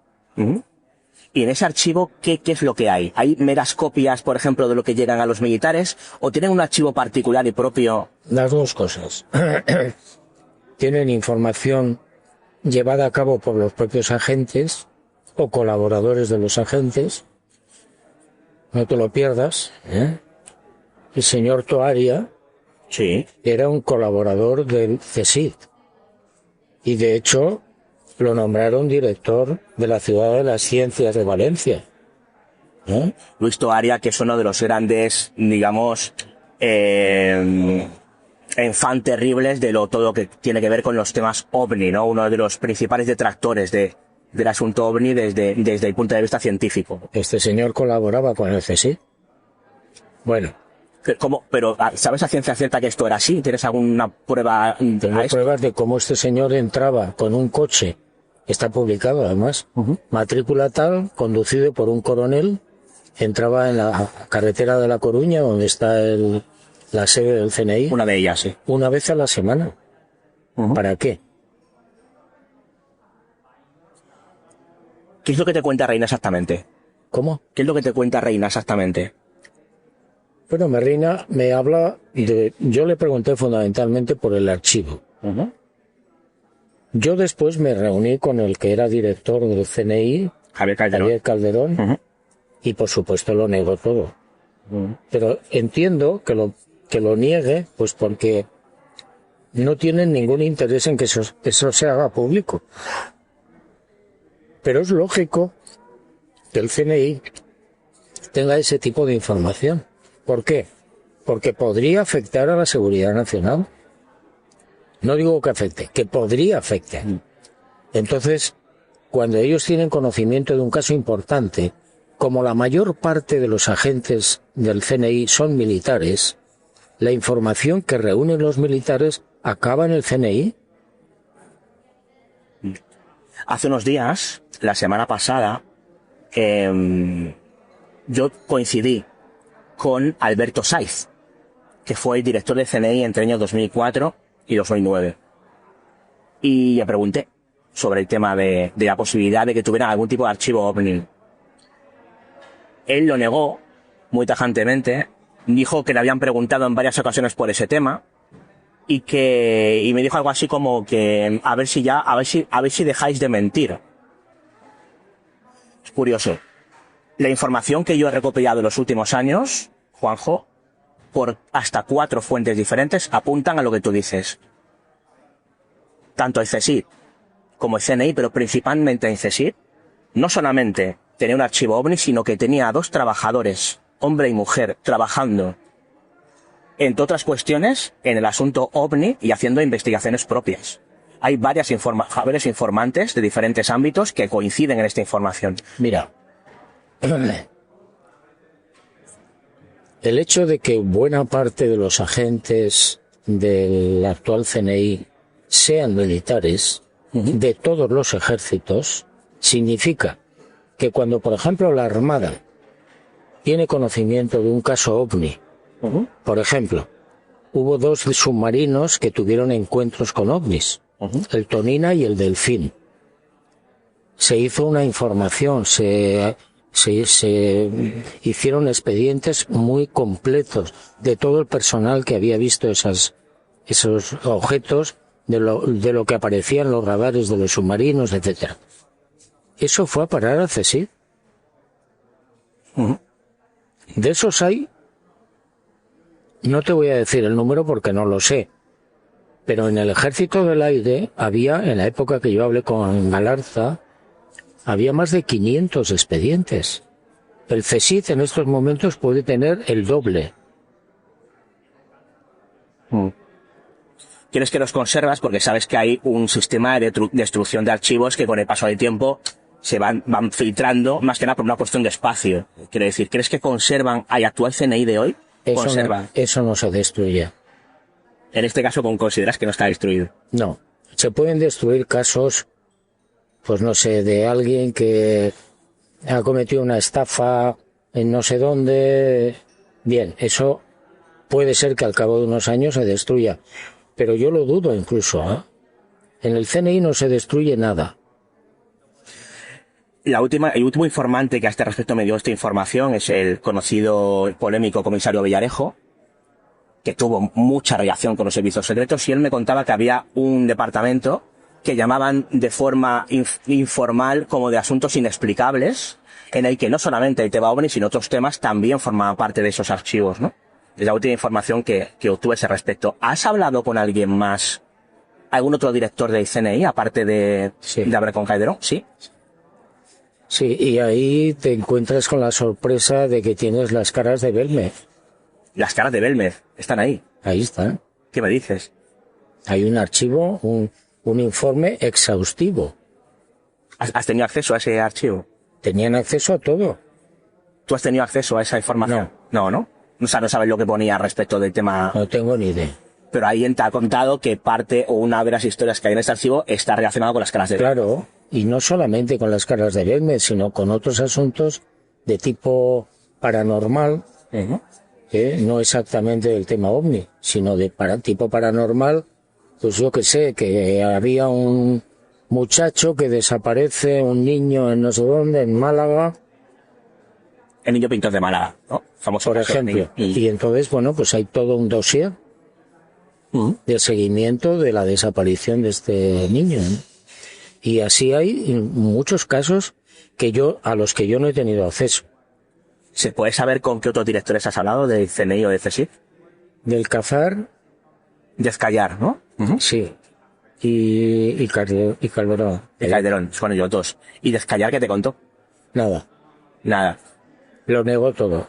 Y en ese archivo, ¿qué es lo que hay? ¿Hay meras copias, por ejemplo, de lo que llegan a los militares? ¿O tienen un archivo particular y propio? Las dos cosas. Tienen información llevada a cabo por los propios agentes o colaboradores de los agentes. No te lo pierdas. El señor Toaria era un colaborador del CSIC. Y de hecho lo nombraron director de la Ciudad de las Ciencias de Valencia. Luis Toaria, que es uno de los grandes, digamos, enfant terribles de todo lo que tiene que ver con los temas OVNI, ¿no? Uno de los principales detractores del asunto OVNI desde el punto de vista científico. Este señor colaboraba con el CSIC. Bueno. Pero ¿sabes a ciencia cierta que esto era así? ¿Tienes alguna prueba? Tengo pruebas de cómo este señor entraba con un coche, está publicado además, matrícula tal, conducido por un coronel entraba en la carretera de La Coruña, donde está la sede del CNI, Una de ellas, sí. una vez a la semana. ¿Para qué? ¿Qué es lo que te cuenta Reina exactamente? ¿Cómo? ¿Qué es lo que te cuenta Reina exactamente? Bueno, Reina me habla de... Yo le pregunté fundamentalmente por el archivo. Yo después me reuní con el que era director del CNI, Javier Calderón. y por supuesto lo negó todo. Pero entiendo que lo niegue, pues porque no tienen ningún interés en que eso se haga público. Pero es lógico que el CNI tenga ese tipo de información. ¿Por qué? Porque podría afectar a la seguridad nacional. No digo que afecte, que podría afectar. Entonces, cuando ellos tienen conocimiento de un caso importante, como la mayor parte de los agentes del CNI son militares, la información que reúnen los militares acaba en el CNI. Hace unos días, la semana pasada, yo coincidí con Alberto Saiz, que fue el director del CNI entre años 2004 y 2009. Y le pregunté sobre el tema de la posibilidad de que tuvieran algún tipo de archivo OVNI. Él lo negó muy tajantemente, dijo que le habían preguntado en varias ocasiones por ese tema y me dijo algo así como que a ver si dejáis de mentir. Es curioso. La información que yo he recopilado en los últimos años, Juanjo, por hasta 4 fuentes diferentes, apuntan a lo que tú dices. Tanto el CSIC como el CNI, pero principalmente el CSIC, no solamente tenía un archivo OVNI, sino que tenía a 2 trabajadores, hombre y mujer, trabajando, entre otras cuestiones, en el asunto OVNI y haciendo investigaciones propias. Hay varios informantes de diferentes ámbitos que coinciden en esta información. Mira, el hecho de que buena parte de los agentes del actual CNI sean militares, de todos los ejércitos, significa que cuando, por ejemplo, la Armada tiene conocimiento de un caso OVNI, por ejemplo, hubo 2 submarinos que tuvieron encuentros con OVNIs, el Tonina y el Delfín. Se hizo una información, se hicieron expedientes muy completos de todo el personal que había visto esos objetos, de lo que aparecía en los radares de los submarinos, etcétera. Eso fue a parar al CSIC. De esos hay, no te voy a decir el número porque no lo sé, pero en el Ejército del Aire había, en la época que yo hablé con Galarza, había más de 500 expedientes. El CSIC en estos momentos puede tener el doble. Quieres que los conservas porque sabes que hay un sistema de destrucción de archivos que con el paso del tiempo se van filtrando, más que nada por una cuestión de espacio. Quiero decir, ¿crees que conservan al actual CNI de hoy? Eso no se destruye. En este caso, ¿consideras que no está destruido? No. Se pueden destruir casos, pues no sé, de alguien que ha cometido una estafa en no sé dónde. Bien, eso puede ser que al cabo de unos años se destruya. Pero yo lo dudo incluso, ¿eh? En el CNI no se destruye nada. El último informante que a este respecto me dio esta información es el conocido polémico comisario Villarejo, que tuvo mucha relación con los servicios secretos, y él me contaba que había un departamento que llamaban de forma informal como de asuntos inexplicables, en el que no solamente el tema OVNI, sino otros temas también formaban parte de esos archivos, ¿no? Es la última información que obtuve a ese respecto. ¿Has hablado con alguien más, algún otro director del CNI, aparte de hablar con Calderón? Sí. Sí, y ahí te encuentras con la sorpresa de que tienes las caras de Belmez. Las caras de Belmez están ahí. Ahí están. ¿Qué me dices? Hay un archivo, un informe exhaustivo. ¿Has tenido acceso a ese archivo? Tenían acceso a todo. ¿Tú has tenido acceso a esa información? No. O sea, no sabes lo que ponía respecto del tema. No tengo ni idea. Pero alguien te ha contado que parte o una de las historias que hay en este archivo está relacionada con las caras de Belmez. Claro, y no solamente con las caras de Belmez, sino con otros asuntos de tipo paranormal, no exactamente del tema ovni, sino de tipo paranormal, pues yo que sé, que había un muchacho que desaparece, un niño en no sé dónde, en Málaga, El niño pintor de Málaga, ¿no? Famoso por caso. ejemplo. Y entonces, bueno, pues hay todo un dossier de seguimiento de la desaparición de este niño, ¿no? Y así hay muchos casos a los que yo no he tenido acceso. ¿Se puede saber con qué otros directores has hablado del CNI o de CSIC? Del Cazar, De Escallar, ¿no? sí, y Calderón. De Calderón, son ellos dos. ¿Y de Escallar qué te contó? Nada, Nada. lo negó todo.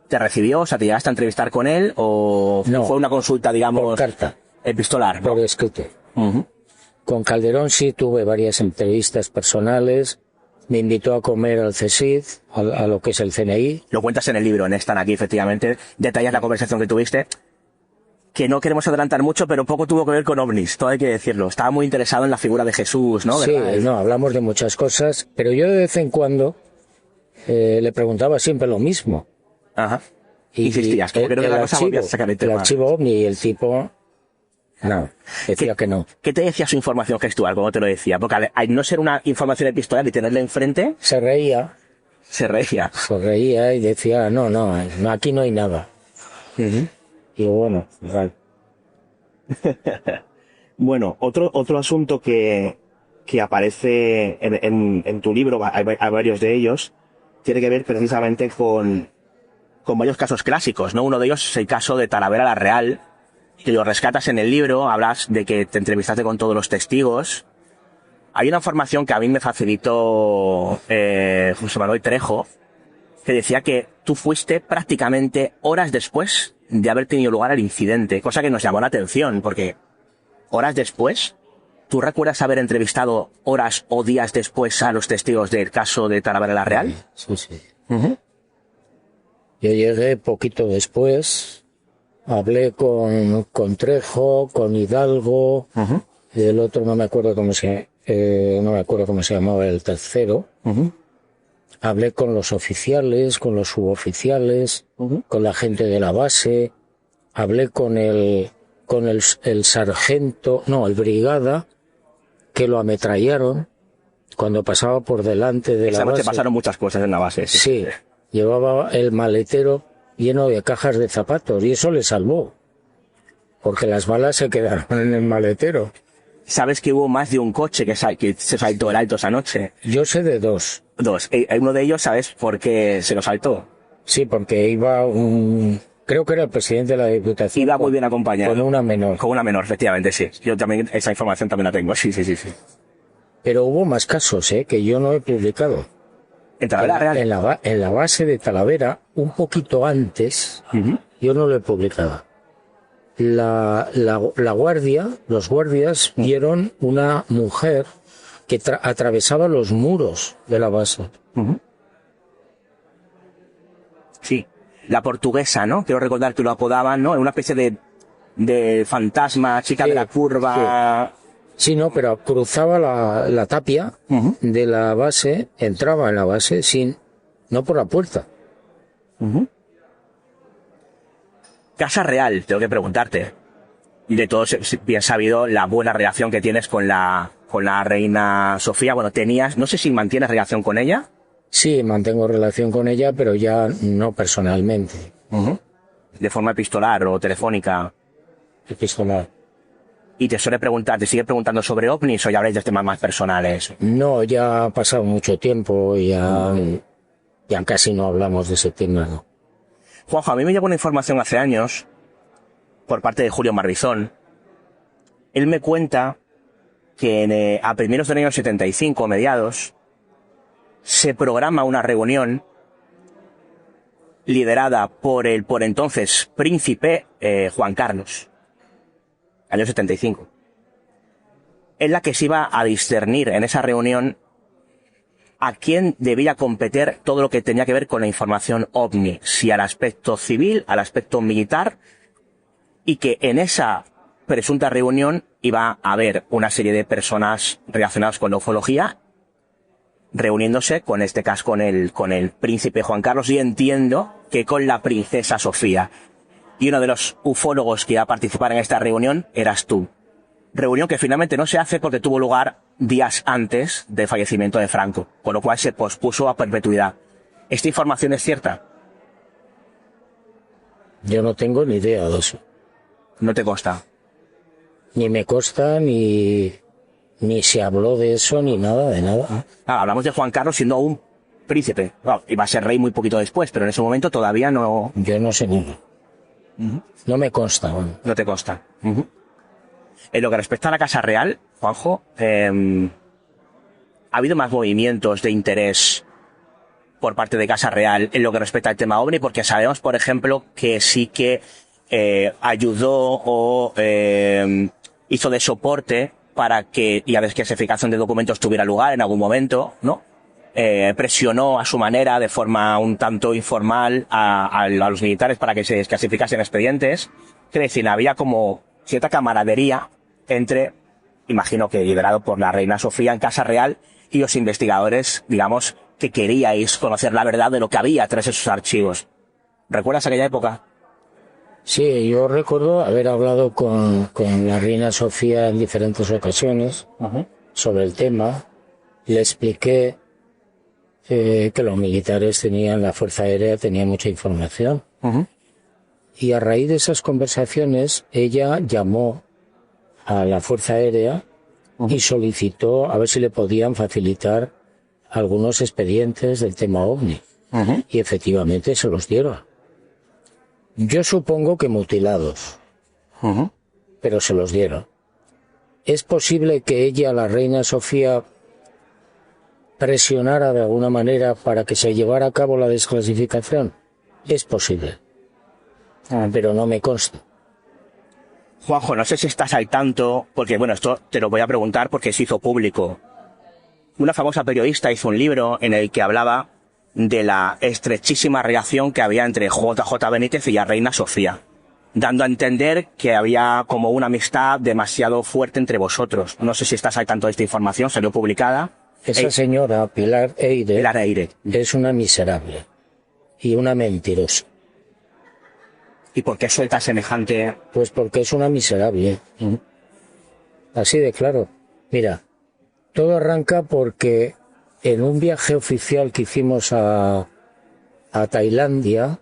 ¿Te recibió? O sea, ¿te llegaste a entrevistar con él? ¿O No. fue una consulta, digamos, Por carta, epistolar? ¿No? por escrito. Con Calderón sí tuve varias entrevistas personales. Me invitó a comer al CSIC, a lo que es el CNI. Lo cuentas en el libro, en Están aquí, efectivamente. Detallas la conversación que tuviste. Que no queremos adelantar mucho, pero poco tuvo que ver con ovnis, todo hay que decirlo. Estaba muy interesado en la figura de Jesús, ¿no? Sí, ¿verdad? no, hablamos de muchas cosas, pero yo de vez en cuando le preguntaba siempre lo mismo. Ajá. Insistías, como que no era la cosa, volvías a sacar el tema. archivo ovni, y el tipo, no, decía que no. ¿Qué te decía su información gestual, como te lo decía? Porque al no ser una información epistolar y tenerla enfrente, Se reía se reía. y decía, no, aquí no hay nada. Y bueno, vale. Bueno, otro asunto que aparece en tu libro, hay varios de ellos, tiene que ver precisamente con varios casos clásicos, ¿no? Uno de ellos es el caso de Talavera la Real, que lo rescatas en el libro, hablas de que te entrevistaste con todos los testigos. Hay una información que a mí me facilitó José Manuel Trejo, que decía que tú fuiste prácticamente horas después de haber tenido lugar el incidente, cosa que nos llamó la atención, porque horas después, ¿tú recuerdas haber entrevistado horas o días después a los testigos del caso de Talavera la Real? Sí. Yo llegué poquito después, hablé con Trejo, con Hidalgo, y el otro no me acuerdo cómo se llamaba, el tercero. Hablé con los oficiales, con los suboficiales, con la gente de la base, hablé con el sargento, no, el brigada, que lo ametrallaron cuando pasaba por delante de la base. Pasaron muchas cosas en la base. Sí, llevaba el maletero lleno de cajas de zapatos y eso le salvó, porque las balas se quedaron en el maletero. ¿Sabes que hubo más de un coche que se saltó el alto esa noche? Yo sé de dos. Uno de ellos, ¿sabes por qué se lo saltó? Sí, porque iba creo que era el presidente de la Diputación. Iba muy bien acompañado. Con una menor. Con una menor, efectivamente, sí. Yo también, esa información también la tengo, sí. Pero hubo más casos, que yo no he publicado. ¿En Talavera Real? En la base de Talavera, un poquito antes, yo no lo he publicado. La guardia, los guardias vieron una mujer que atravesaba los muros de la base. Sí, la portuguesa, ¿no? Quiero recordar que lo apodaban, ¿no? Una especie de fantasma, chica de la curva. Sí, no, pero cruzaba la tapia de la base, entraba en la base no por la puerta. Casa Real, tengo que preguntarte. Y de todos bien sabido la buena relación que tienes con la reina Sofía. Bueno, no sé si mantienes relación con ella. Sí, mantengo relación con ella, pero ya no personalmente. De forma epistolar o telefónica. Epistolar. Y te sigue preguntando sobre ovnis o ya habláis de temas más personales. No, ya ha pasado mucho tiempo y ya casi no hablamos de ese tema, ¿no? Juanjo, a mí me llegó una información hace años por parte de Julio Marbizón. Él me cuenta que a primeros del año 75, mediados, se programa una reunión liderada por el por entonces príncipe Juan Carlos, año 75, en la que se iba a discernir en esa reunión a quién debía competir todo lo que tenía que ver con la información OVNI, si al aspecto civil, al aspecto militar, y que en esa presunta reunión iba a haber una serie de personas relacionadas con la ufología reuniéndose con este caso con el príncipe Juan Carlos, y entiendo que con la princesa Sofía. Y uno de los ufólogos que iba a participar en esta reunión eras tú. Reunión que finalmente no se hace porque tuvo lugar días antes del fallecimiento de Franco, con lo cual se pospuso a perpetuidad. ¿Esta información es cierta? Yo no tengo ni idea de eso. No te consta. Ni me consta, ni se habló de eso, ni nada de nada. Hablamos de Juan Carlos siendo un príncipe. Bueno, iba a ser rey muy poquito después, pero en ese momento todavía no... Yo no sé ni. No me consta. Bueno. No te consta. En lo que respecta a la Casa Real, Juanjo, ¿ha habido más movimientos de interés por parte de Casa Real en lo que respecta al tema OVNI? Porque sabemos, por ejemplo, que sí que ayudó o hizo de soporte para que la desclasificación de documentos tuviera lugar en algún momento, ¿no? Presionó a su manera, de forma un tanto informal, a los militares para que se desclasificasen expedientes. Es decir, había como cierta camaradería entre, imagino que liderado por la reina Sofía en Casa Real, y los investigadores, digamos, que queríais conocer la verdad de lo que había tras esos archivos. ¿Recuerdas aquella época? Sí, yo recuerdo haber hablado con la reina Sofía en diferentes ocasiones sobre el tema. Le expliqué que los militares tenían, la Fuerza Aérea tenía mucha información. Y a raíz de esas conversaciones, ella llamó a la Fuerza Aérea y solicitó a ver si le podían facilitar algunos expedientes del tema OVNI. Y efectivamente se los dieron. Yo supongo que mutilados, pero se los dieron. ¿Es posible que ella, la reina Sofía, presionara de alguna manera para que se llevara a cabo la desclasificación? Es posible, pero no me consta. Juanjo, no sé si estás al tanto, porque bueno, esto te lo voy a preguntar porque se hizo público. Una famosa periodista hizo un libro en el que hablaba de la estrechísima relación que había entre JJ Benítez y la reina Sofía, dando a entender que había como una amistad demasiado fuerte entre vosotros. No sé si estás al tanto de esta información, salió publicada. Esa señora, Pilar Eire, es una miserable y una mentirosa. ¿Y por qué suelta semejante...? Pues porque es una miserable. Así de claro. Mira, todo arranca porque en un viaje oficial que hicimos a Tailandia,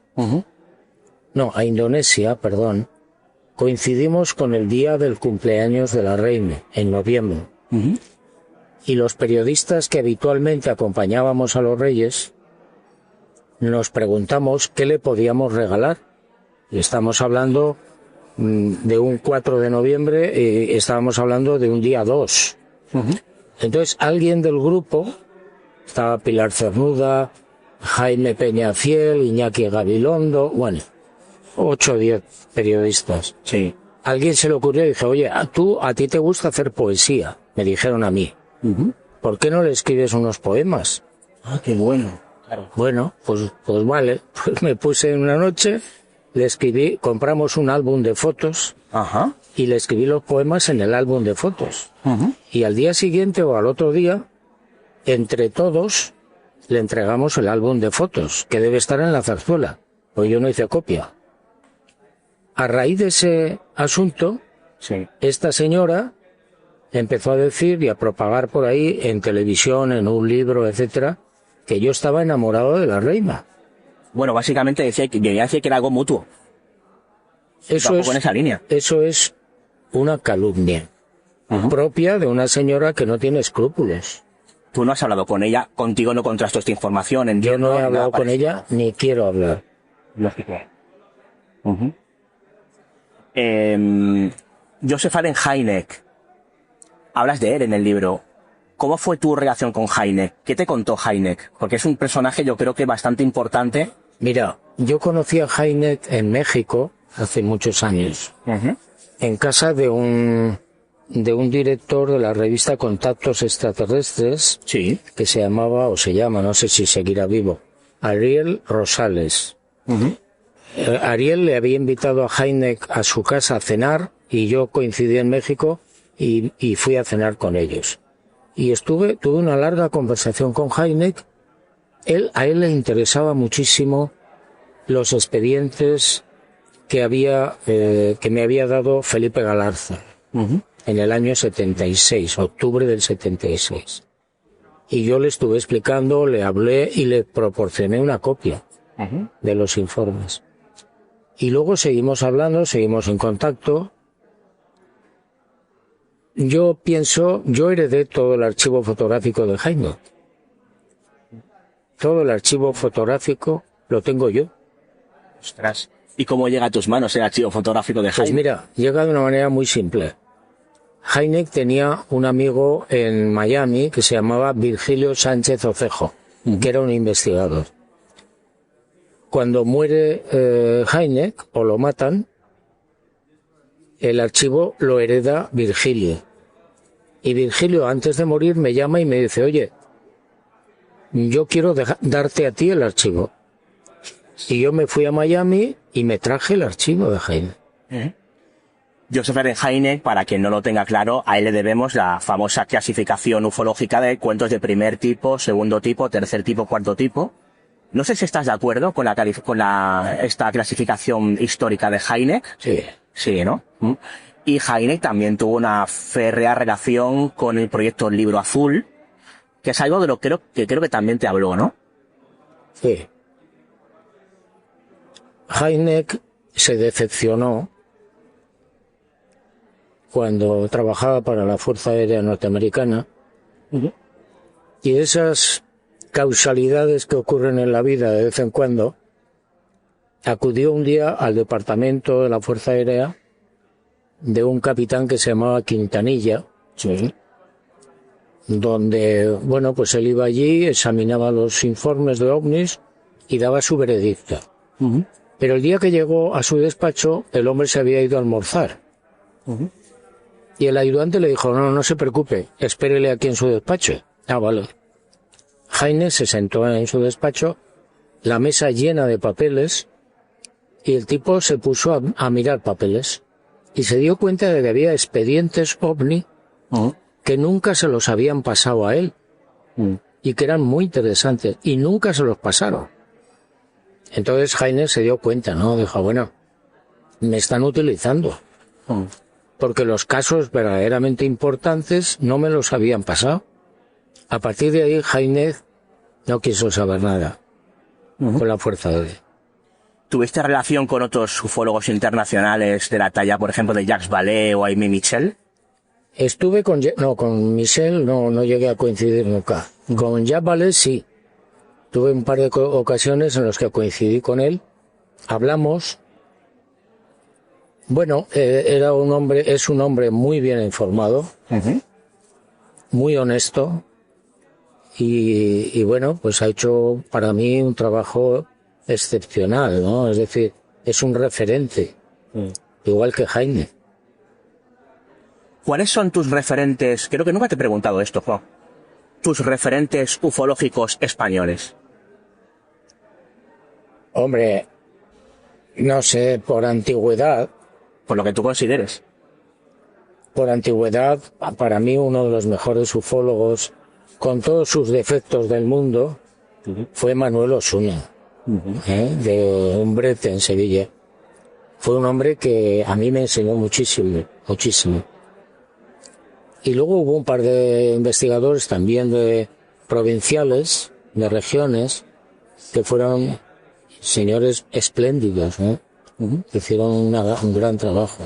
a Indonesia, perdón, coincidimos con el día del cumpleaños de la reina, en noviembre. Y los periodistas que habitualmente acompañábamos a los reyes, nos preguntamos qué le podíamos regalar. Y estamos hablando de un 4 de noviembre y estábamos hablando de un día 2. Entonces alguien del grupo, estaba Pilar Cernuda, Jaime Peñafiel, Iñaki Gabilondo, bueno, 8 o 10 periodistas. Sí. Alguien se le ocurrió y dijo, oye, a ti te gusta hacer poesía, me dijeron a mí. ¿Por qué no le escribes unos poemas? Ah, qué bueno. Claro. Bueno, pues vale, pues me puse en una noche, le escribí, compramos un álbum de fotos y le escribí los poemas en el álbum de fotos. Y al día siguiente o al otro día, entre todos, le entregamos el álbum de fotos, que debe estar en la zarzuela, pues yo no hice copia. A raíz de ese asunto, esta señora empezó a decir y a propagar por ahí, en televisión, en un libro, etcétera, que yo estaba enamorado de la reina. Bueno, básicamente decía que era algo mutuo. Eso es, en esa línea. Eso es una calumnia propia de una señora que no tiene escrúpulos. Tú no has hablado con ella, contigo no contrastó esta información, entiendo. Yo no he hablado con ella, ni quiero hablar. Lógico. Josef Allen Hynek, hablas de él en el libro. ¿Cómo fue tu relación con Hynek? ¿Qué te contó Hynek? Porque es un personaje, yo creo que bastante importante. Mira, yo conocí a Hynek en México hace muchos años, en casa de un director de la revista Contactos Extraterrestres, que se llamaba, o se llama, no sé si seguirá vivo, Ariel Rosales. Ariel le había invitado a Hynek a su casa a cenar, y yo coincidí en México y fui a cenar con ellos. y tuve una larga conversación con Hynek. A él le interesaba muchísimo los expedientes que me había dado Felipe Galarza en el año 76, octubre del 76. Y yo le estuve explicando, le hablé y le proporcioné una copia de los informes. Y luego seguimos hablando, seguimos en contacto. Yo heredé todo el archivo fotográfico de Hynek. Todo el archivo fotográfico lo tengo yo. Ostras. ¿Y cómo llega a tus manos el archivo fotográfico de Hynek? Pues mira, llega de una manera muy simple. Hynek tenía un amigo en Miami que se llamaba Virgilio Sánchez Ocejo, que era un investigador. Cuando muere Hynek, o lo matan, el archivo lo hereda Virgilio. Y Virgilio, antes de morir, me llama y me dice, oye, yo quiero darte a ti el archivo. Y yo me fui a Miami y me traje el archivo de Hynek. Joseph Eren Hynek, para quien no lo tenga claro, a él le debemos la famosa clasificación ufológica de cuentos de primer tipo, segundo tipo, tercer tipo, cuarto tipo. No sé si estás de acuerdo con esta clasificación histórica de Hynek. Sí. Sí, ¿no? Y Hynek también tuvo una férrea relación con el proyecto Libro Azul, que es algo de lo que creo que también te habló, ¿no? Sí. Hynek se decepcionó cuando trabajaba para la Fuerza Aérea Norteamericana, y esas causalidades que ocurren en la vida de vez en cuando, acudió un día al departamento de la Fuerza Aérea de un capitán que se llamaba Quintanilla, donde, bueno, pues él iba allí, examinaba los informes de ovnis y daba su veredicto. Pero el día que llegó a su despacho, el hombre se había ido a almorzar. Y el ayudante le dijo, no se preocupe, espérele aquí en su despacho. Ah, vale. Hynek se sentó en su despacho, la mesa llena de papeles, y el tipo se puso a mirar papeles. Y se dio cuenta de que había expedientes OVNI que nunca se los habían pasado a él. Y que eran muy interesantes. Y nunca se los pasaron. Entonces Hynek se dio cuenta, ¿no? Dijo, bueno, me están utilizando. Porque los casos verdaderamente importantes no me los habían pasado. A partir de ahí, Hynek no quiso saber nada con la Fuerza Aérea. ¿Tuviste relación con otros ufólogos internacionales de la talla, por ejemplo, de Jacques Vallée o Aimé Michel? Estuve con Michel, no llegué a coincidir nunca. Con Jacques Vallée sí. Tuve un par de ocasiones en las que coincidí con él. Hablamos. Bueno, es un hombre muy bien informado, muy honesto, y bueno, pues ha hecho para mí un trabajo excepcional, ¿no? Es decir, es un referente, igual que Hynek. ¿Cuáles son tus referentes? Creo que nunca te he preguntado esto, Jo. Tus referentes ufológicos españoles. Hombre, no sé, por antigüedad. Por lo que tú consideres. Por antigüedad, para mí uno de los mejores ufólogos, con todos sus defectos del mundo, fue Manuel Osuna, de Umbrete en Sevilla. Fue un hombre que a mí me enseñó muchísimo. Y luego hubo un par de investigadores también de provinciales, de regiones, que fueron señores espléndidos, ¿no? Hicieron un gran trabajo.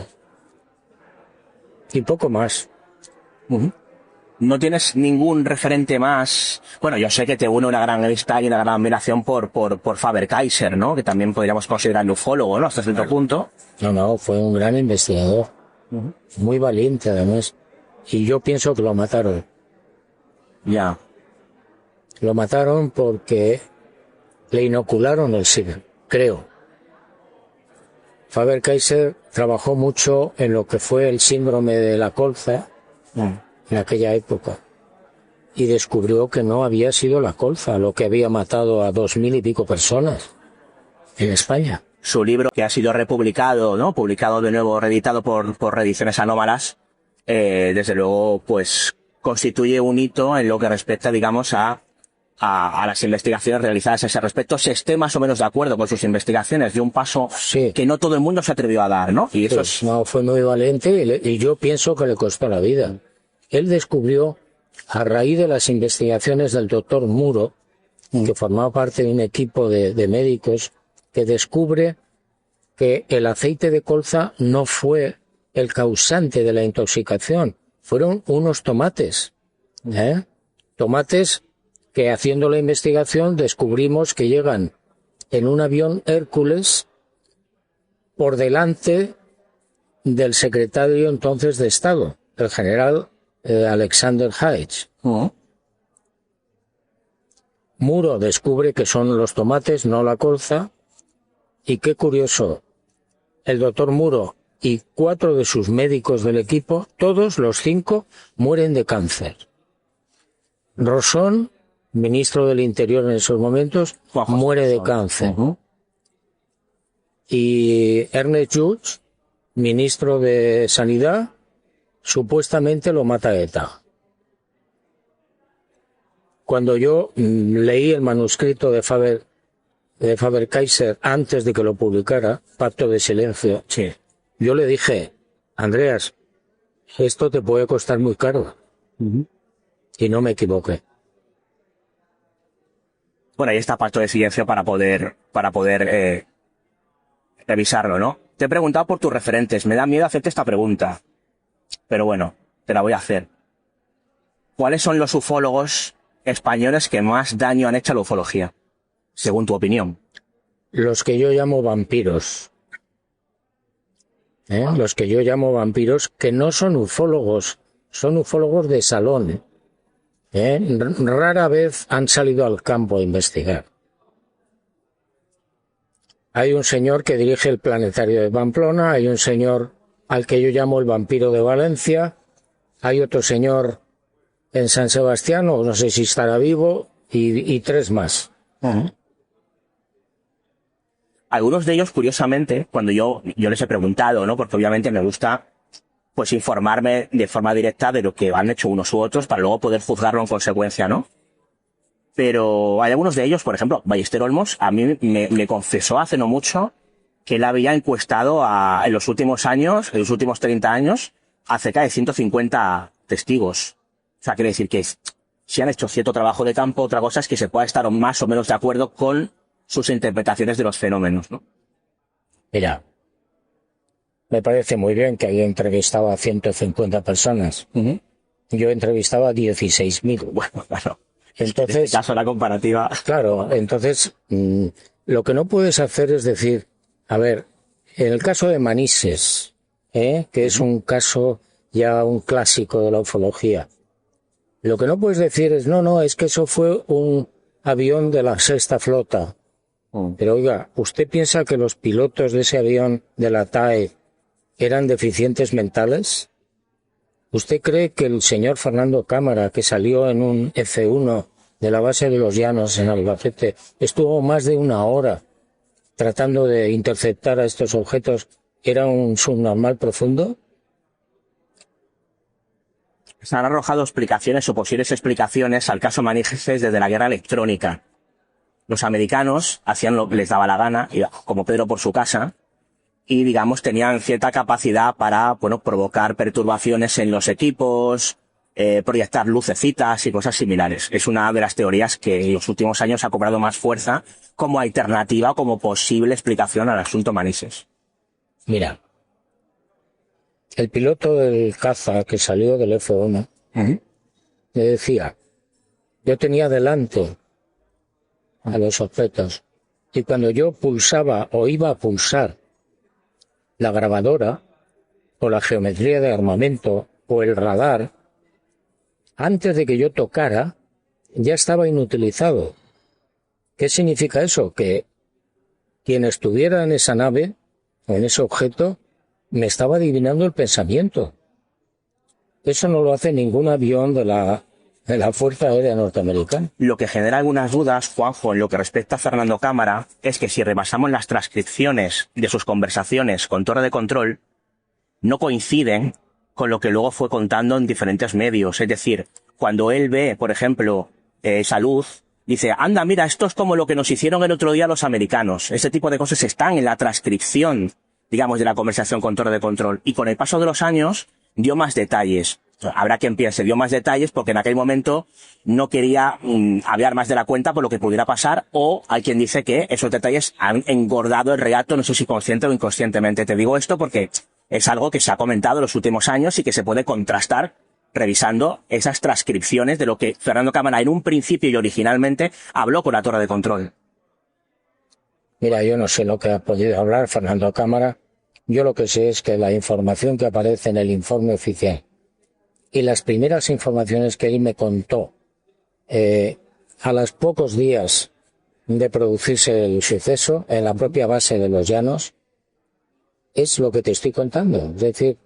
Y poco más. ¿No tienes ningún referente más? Bueno, yo sé que te une una gran amistad y una gran admiración por Faber-Kaiser, ¿no? Que también podríamos considerar ufólogo, ¿no? Hasta cierto punto. No, fue un gran investigador. Muy valiente, además. Y yo pienso que lo mataron. Ya. Lo mataron porque le inocularon el SIDA, creo. Faber-Kaiser trabajó mucho en lo que fue el síndrome de la colza en aquella época, y descubrió que no había sido la colza lo que había matado a 2000 y pico personas en España. Su libro, que ha sido republicado, ¿no? Publicado de nuevo, reeditado por Reediciones Anómalas, desde luego, pues constituye un hito en lo que respecta, digamos, a las investigaciones realizadas a ese respecto. Se esté más o menos de acuerdo con sus investigaciones, dio un paso que no todo el mundo se atrevió a dar, ¿no? Y eso pues no, fue muy valiente y yo pienso que le costó la vida. Él descubrió, a raíz de las investigaciones del doctor Muro, que formaba parte de un equipo de médicos, que descubre que el aceite de colza no fue el causante de la intoxicación, fueron unos tomates. Tomates que, haciendo la investigación, descubrimos que llegan en un avión Hércules por delante del secretario entonces de Estado, el general Alexander Haig. Muro descubre que son los tomates, no la colza, y qué curioso, el doctor Muro y 4 de sus médicos del equipo, todos los 5, mueren de cáncer. Rosón, ministro del Interior en esos momentos, muere de cáncer. Y Ernest Lluch, ministro de Sanidad, supuestamente lo mata ETA. Cuando yo leí el manuscrito de Faber-Kaiser antes de que lo publicara, Pacto de Silencio, yo le dije, Andreas, esto te puede costar muy caro. Y no me equivoqué. Bueno, ahí está Pacto de Silencio para poder revisarlo, ¿no? Te he preguntado por tus referentes. Me da miedo hacerte esta pregunta, pero bueno, te la voy a hacer. ¿Cuáles son los ufólogos españoles que más daño han hecho a la ufología, según tu opinión? Los que yo llamo vampiros. Los que yo llamo vampiros, que no son ufólogos, son ufólogos de salón. Rara vez han salido al campo a investigar. Hay un señor que dirige el planetario de Pamplona, hay un señor al que yo llamo el vampiro de Valencia, hay otro señor en San Sebastián, o no sé si estará vivo, y 3 más. Algunos de ellos, curiosamente, cuando yo les he preguntado, ¿no? Porque obviamente me gusta pues informarme de forma directa de lo que han hecho unos u otros para luego poder juzgarlo en consecuencia, ¿no? Pero hay algunos de ellos, por ejemplo, Ballester Olmos, a mí me confesó hace no mucho que él había encuestado en los últimos años, en los últimos 30 años, a cerca de 150 testigos. O sea, quiere decir que si han hecho cierto trabajo de campo, otra cosa es que se pueda estar más o menos de acuerdo con sus interpretaciones de los fenómenos, ¿no? Mira, me parece muy bien que haya entrevistado a 150 personas. Yo he entrevistado a 16.000. Bueno, claro. Entonces, en este caso, la comparativa. Claro, entonces, lo que no puedes hacer es decir, a ver, en el caso de Manises, que es un caso ya un clásico de la ufología, lo que no puedes decir es, no, es que eso fue un avión de la Sexta Flota. Pero oiga, ¿usted piensa que los pilotos de ese avión de la TAE eran deficientes mentales? ¿Usted cree que el señor Fernando Cámara, que salió en un F-1 de la base de los Llanos en Albacete, estuvo más de 1 hora tratando de interceptar a estos objetos, era un subnormal profundo? Se han arrojado explicaciones o posibles explicaciones al caso Manises desde la guerra electrónica. Los americanos hacían lo que les daba la gana, como Pedro por su casa, y digamos tenían cierta capacidad para, provocar perturbaciones en los equipos, proyectar lucecitas y cosas similares. Es una de las teorías que en los últimos años ha cobrado más fuerza como alternativa, como posible explicación al asunto Manises. Mira, el piloto del caza que salió del F-1 le decía, yo tenía delante a los objetos y cuando yo pulsaba o iba a pulsar la grabadora o la geometría de armamento o el radar, antes de que yo tocara, ya estaba inutilizado. ¿Qué significa eso? Que quien estuviera en esa nave o en ese objeto me estaba adivinando el pensamiento. Eso no lo hace ningún avión de la Fuerza Aérea Norteamericana. Lo que genera algunas dudas, Juanjo, en lo que respecta a Fernando Cámara, es que si repasamos las transcripciones de sus conversaciones con Torre de Control, no coinciden con lo que luego fue contando en diferentes medios. Es decir, cuando él ve, por ejemplo, esa luz, dice, anda, mira, esto es como lo que nos hicieron el otro día los americanos. Ese tipo de cosas están en la transcripción, digamos, de la conversación con torre de control. Y con el paso de los años, dio más detalles. Habrá quien piense, dio más detalles porque en aquel momento no quería hablar más de la cuenta por lo que pudiera pasar, o hay quien dice que esos detalles han engordado el relato, no sé si consciente o inconscientemente. Te digo esto porque es algo que se ha comentado en los últimos años y que se puede contrastar revisando esas transcripciones de lo que Fernando Cámara en un principio y originalmente habló con la torre de control. Mira, yo no sé lo que ha podido hablar Fernando Cámara. Yo lo que sé es que la información que aparece en el informe oficial y las primeras informaciones que él me contó a los pocos días de producirse el suceso en la propia base de Los Llanos es lo que te estoy contando. Es decir,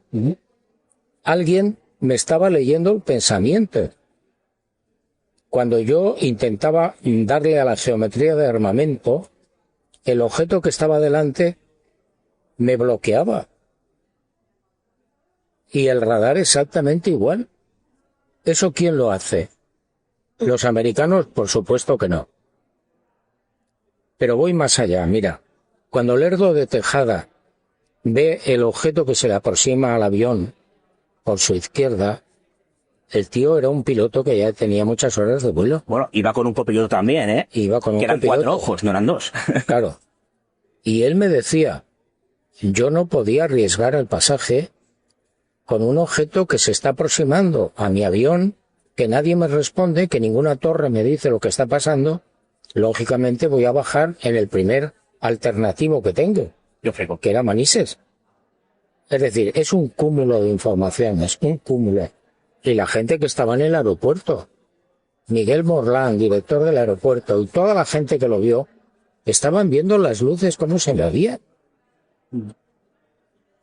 alguien me estaba leyendo el pensamiento. Cuando yo intentaba darle a la geometría de armamento, el objeto que estaba delante me bloqueaba. Y el radar exactamente igual. ¿Eso quién lo hace? Los americanos, por supuesto que no. Pero voy más allá, mira. Cuando Lerdo de Tejada ve el objeto que se le aproxima al avión por su izquierda, el tío era un piloto que ya tenía muchas horas de vuelo. Bueno, iba con un copiloto también, ¿eh? Iba con un copiloto. Que eran 4 ojos, no eran 2. Claro. Y él me decía, yo no podía arriesgar el pasaje con un objeto que se está aproximando a mi avión, que nadie me responde, que ninguna torre me dice lo que está pasando. Lógicamente voy a bajar en el primer alternativo que tengo, que era Manises. Es decir, es un cúmulo de informaciones, un cúmulo. Y la gente que estaba en el aeropuerto, Miguel Morlán, director del aeropuerto, y toda la gente que lo vio, estaban viendo las luces como se veían.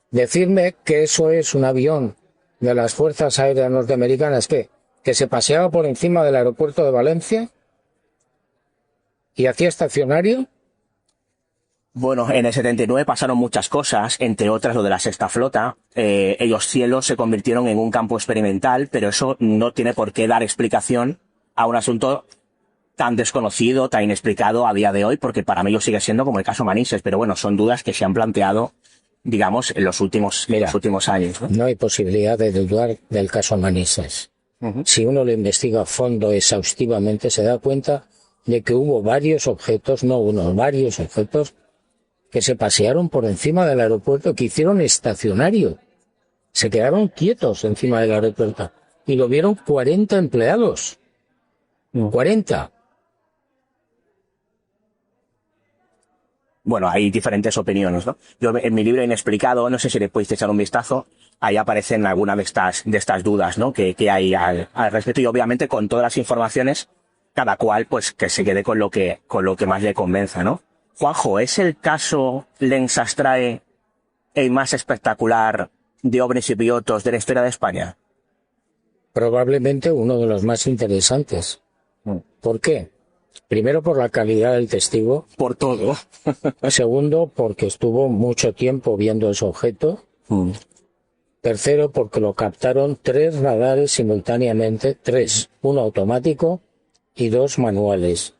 Decirme que eso es un avión de las Fuerzas Aéreas Norteamericanas que se paseaba por encima del aeropuerto de Valencia y hacía estacionario. Bueno, en el 79 pasaron muchas cosas, entre otras lo de la Sexta Flota. Los cielos se convirtieron en un campo experimental, pero eso no tiene por qué dar explicación a un asunto tan desconocido, tan inexplicado a día de hoy, porque para mí lo sigue siendo como el caso Manises. Pero bueno, son dudas que se han planteado, digamos, en los últimos años, ¿no? No hay posibilidad de dudar del caso Manises. Si uno lo investiga a fondo, exhaustivamente, se da cuenta de que hubo varios objetos, no uno, varios objetos que se pasearon por encima del aeropuerto, que hicieron estacionario. Se quedaron quietos encima del aeropuerto. Y lo vieron 40 empleados. 40. Bueno, hay diferentes opiniones, ¿no? Yo en mi libro Inexplicado, no sé si le podéis echar un vistazo, ahí aparecen algunas de estas dudas, ¿no? Que hay al respecto, y obviamente con todas las informaciones, cada cual pues que se quede con lo que más le convenza, ¿no? Juanjo, ¿es el caso Lens Astrae el más espectacular de ovnis y pilotos de la historia de España? Probablemente uno de los más interesantes. ¿Por qué? Primero, por la calidad del testigo. Por todo. Segundo, porque estuvo mucho tiempo viendo ese objeto. Tercero, porque lo captaron 3 radares simultáneamente, 3, uno automático y 2 manuales.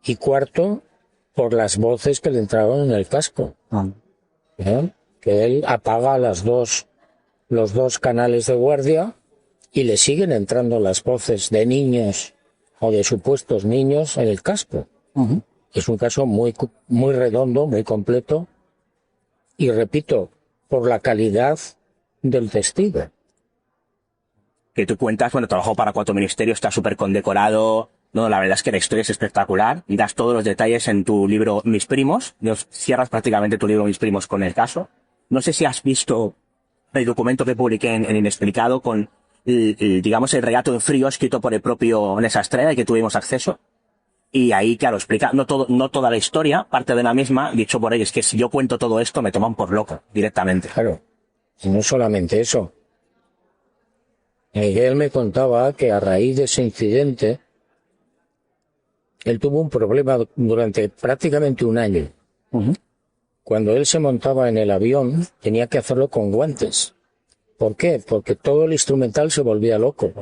Y cuarto, por las voces que le entraron en el casco. Que él apaga los dos canales de guardia y le siguen entrando las voces de niños o de supuestos niños en el casco. Es un caso muy redondo, muy completo, y repito, por la calidad del testigo. Que tú cuentas, bueno, trabajó para 4 ministerios, está súper condecorado. No, la verdad es que la historia es espectacular. Das todos los detalles en tu libro Mis Primos. Cierras prácticamente tu libro Mis Primos con el caso. No sé si has visto el documento que publiqué en Inexplicado con digamos, el relato en frío escrito por el propio Lens Astrae, al que tuvimos acceso. Y ahí, claro, explica, no toda la historia, parte de la misma, dicho por ellos, que si yo cuento todo esto me toman por loco, directamente. Claro. Y no solamente eso. Miguel me contaba que a raíz de ese incidente, él tuvo un problema durante prácticamente un año. Cuando él se montaba en el avión, tenía que hacerlo con guantes, ¿Por qué? Porque todo el instrumental se volvía loco.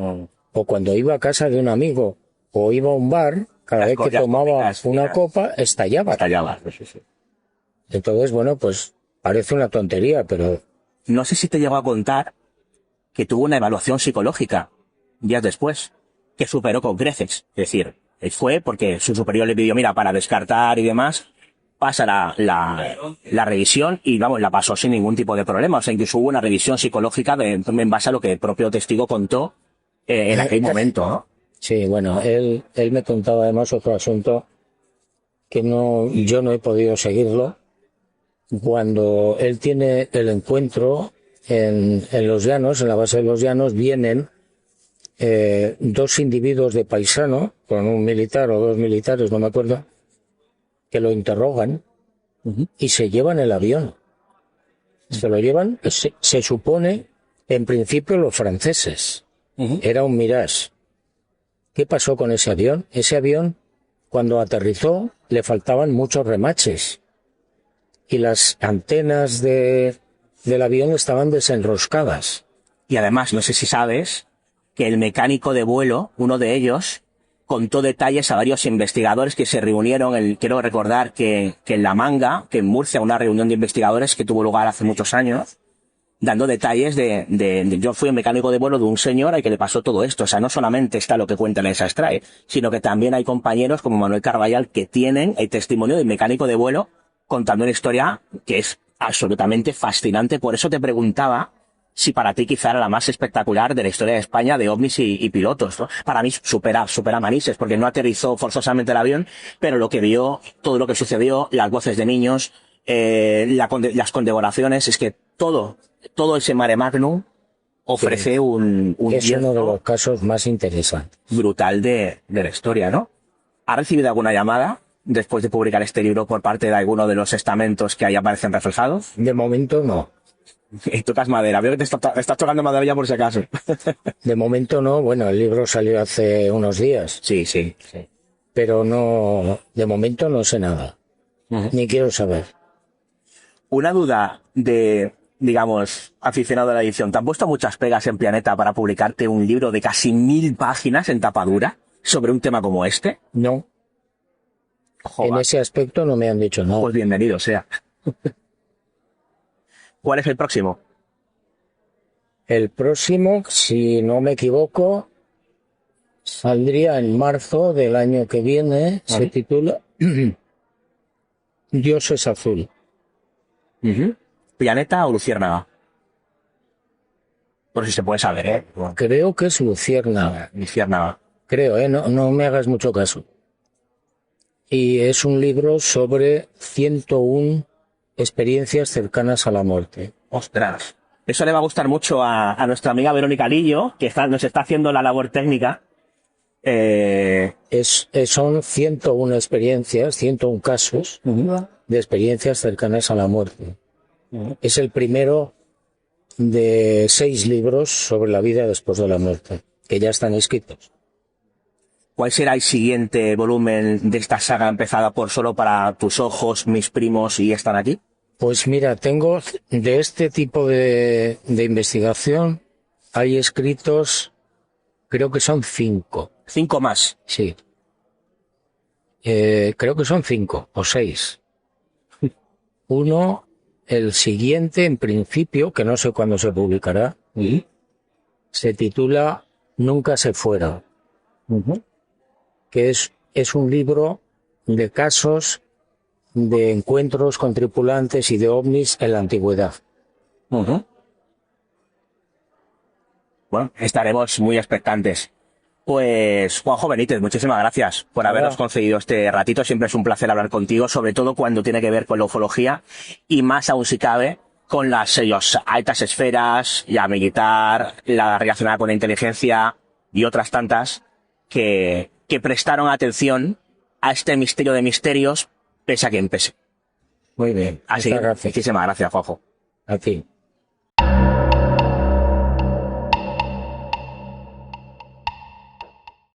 O cuando iba a casa de un amigo o iba a un bar, cada vez que tomaba una copa, estallaba. Sí. Entonces, bueno, pues parece una tontería, pero... No sé si te llegó a contar que tuvo una evaluación psicológica días después, que superó con creces. Es decir, fue porque su superior le pidió, mira, para descartar y demás, pasa la revisión y, vamos, la pasó sin ningún tipo de problema. O sea, incluso hubo una revisión psicológica en base a lo que el propio testigo contó en aquel momento, ¿no? Sí, bueno, él me contaba además otro asunto que yo no he podido seguirlo. Cuando él tiene el encuentro en los llanos, en la base de los llanos, vienen dos individuos de paisano, con un militar o dos militares, no me acuerdo, que lo interrogan y se llevan el avión. Se lo llevan, se supone, en principio, los franceses. Era un Mirage. ¿Qué pasó con ese avión? Ese avión, cuando aterrizó, le faltaban muchos remaches. Y las antenas del avión estaban desenroscadas. Y además, no sé si sabes que el mecánico de vuelo, uno de ellos, contó detalles a varios investigadores que se reunieron. Quiero recordar que en La Manga, que en Murcia, una reunión de investigadores que tuvo lugar hace muchos años, dando detalles yo fui un mecánico de vuelo de un señor al que le pasó todo esto. O sea, no solamente está lo que cuenta Elsa Strae, sino que también hay compañeros como Manuel Carballal que tienen el testimonio del mecánico de vuelo contando una historia que es absolutamente fascinante. Por eso te preguntaba si para ti quizá era la más espectacular de la historia de España de ovnis y pilotos, ¿no? Para mí supera a Manises, porque no aterrizó forzosamente el avión, pero lo que vio, todo lo que sucedió, las voces de niños, las condecoraciones, es que todo ese mare magnum ofrece un es uno de los casos más interesantes. Brutal de la historia, ¿no? ¿Ha recibido alguna llamada después de publicar este libro por parte de alguno de los estamentos que ahí aparecen reflejados? De momento no. Y tocas madera, veo que te estás tocando madera ya por si acaso. De momento no, bueno, el libro salió hace unos días. Sí. Pero no, de momento no sé nada. Ni quiero saber. Una duda de, digamos, aficionado a la edición. ¿Te han puesto muchas pegas en Planeta para publicarte un libro de casi 1000 páginas en tapadura sobre un tema como este? No. Joder. En ese aspecto no me han dicho nada. Pues bienvenido sea. ¿Cuál es el próximo? El próximo, si no me equivoco, saldría en marzo del año que viene. Se titula Dios es azul. ¿Planeta o Luciérnaga? Por si se puede saber, ¿eh? Creo que es Luciérnaga. Luciérnaga. Creo, no me hagas mucho caso. Y es un libro sobre 101 experiencias cercanas a la muerte. ¡Ostras! Eso le va a gustar mucho a nuestra amiga Verónica Lillo, que nos está haciendo la labor técnica. Son 101 experiencias, 101 casos de experiencias cercanas a la muerte. Es el primero de 6 libros sobre la vida después de la muerte, que ya están escritos. ¿Cuál será el siguiente volumen de esta saga empezada por Solo para tus ojos, mis primos y están aquí? Pues mira, tengo de este tipo de investigación, hay escritos, creo que son 5. 5 más. Sí. Creo que son 5 o 6. Uno, el siguiente, en principio, que no sé cuándo se publicará, se titula Nunca se fueron. Que es un libro de casos de encuentros con tripulantes y de ovnis en la antigüedad. Bueno, estaremos muy expectantes. Pues, Juanjo Benítez, muchísimas gracias por habernos concedido este ratito. Siempre es un placer hablar contigo, sobre todo cuando tiene que ver con la ufología y más aún si cabe con las altas esferas, la militar, la relacionada con la inteligencia y otras tantas que prestaron atención a este misterio de misterios, pese a quien pese. Muy bien. Así que, muchísimas gracias, Juanjo. A ti.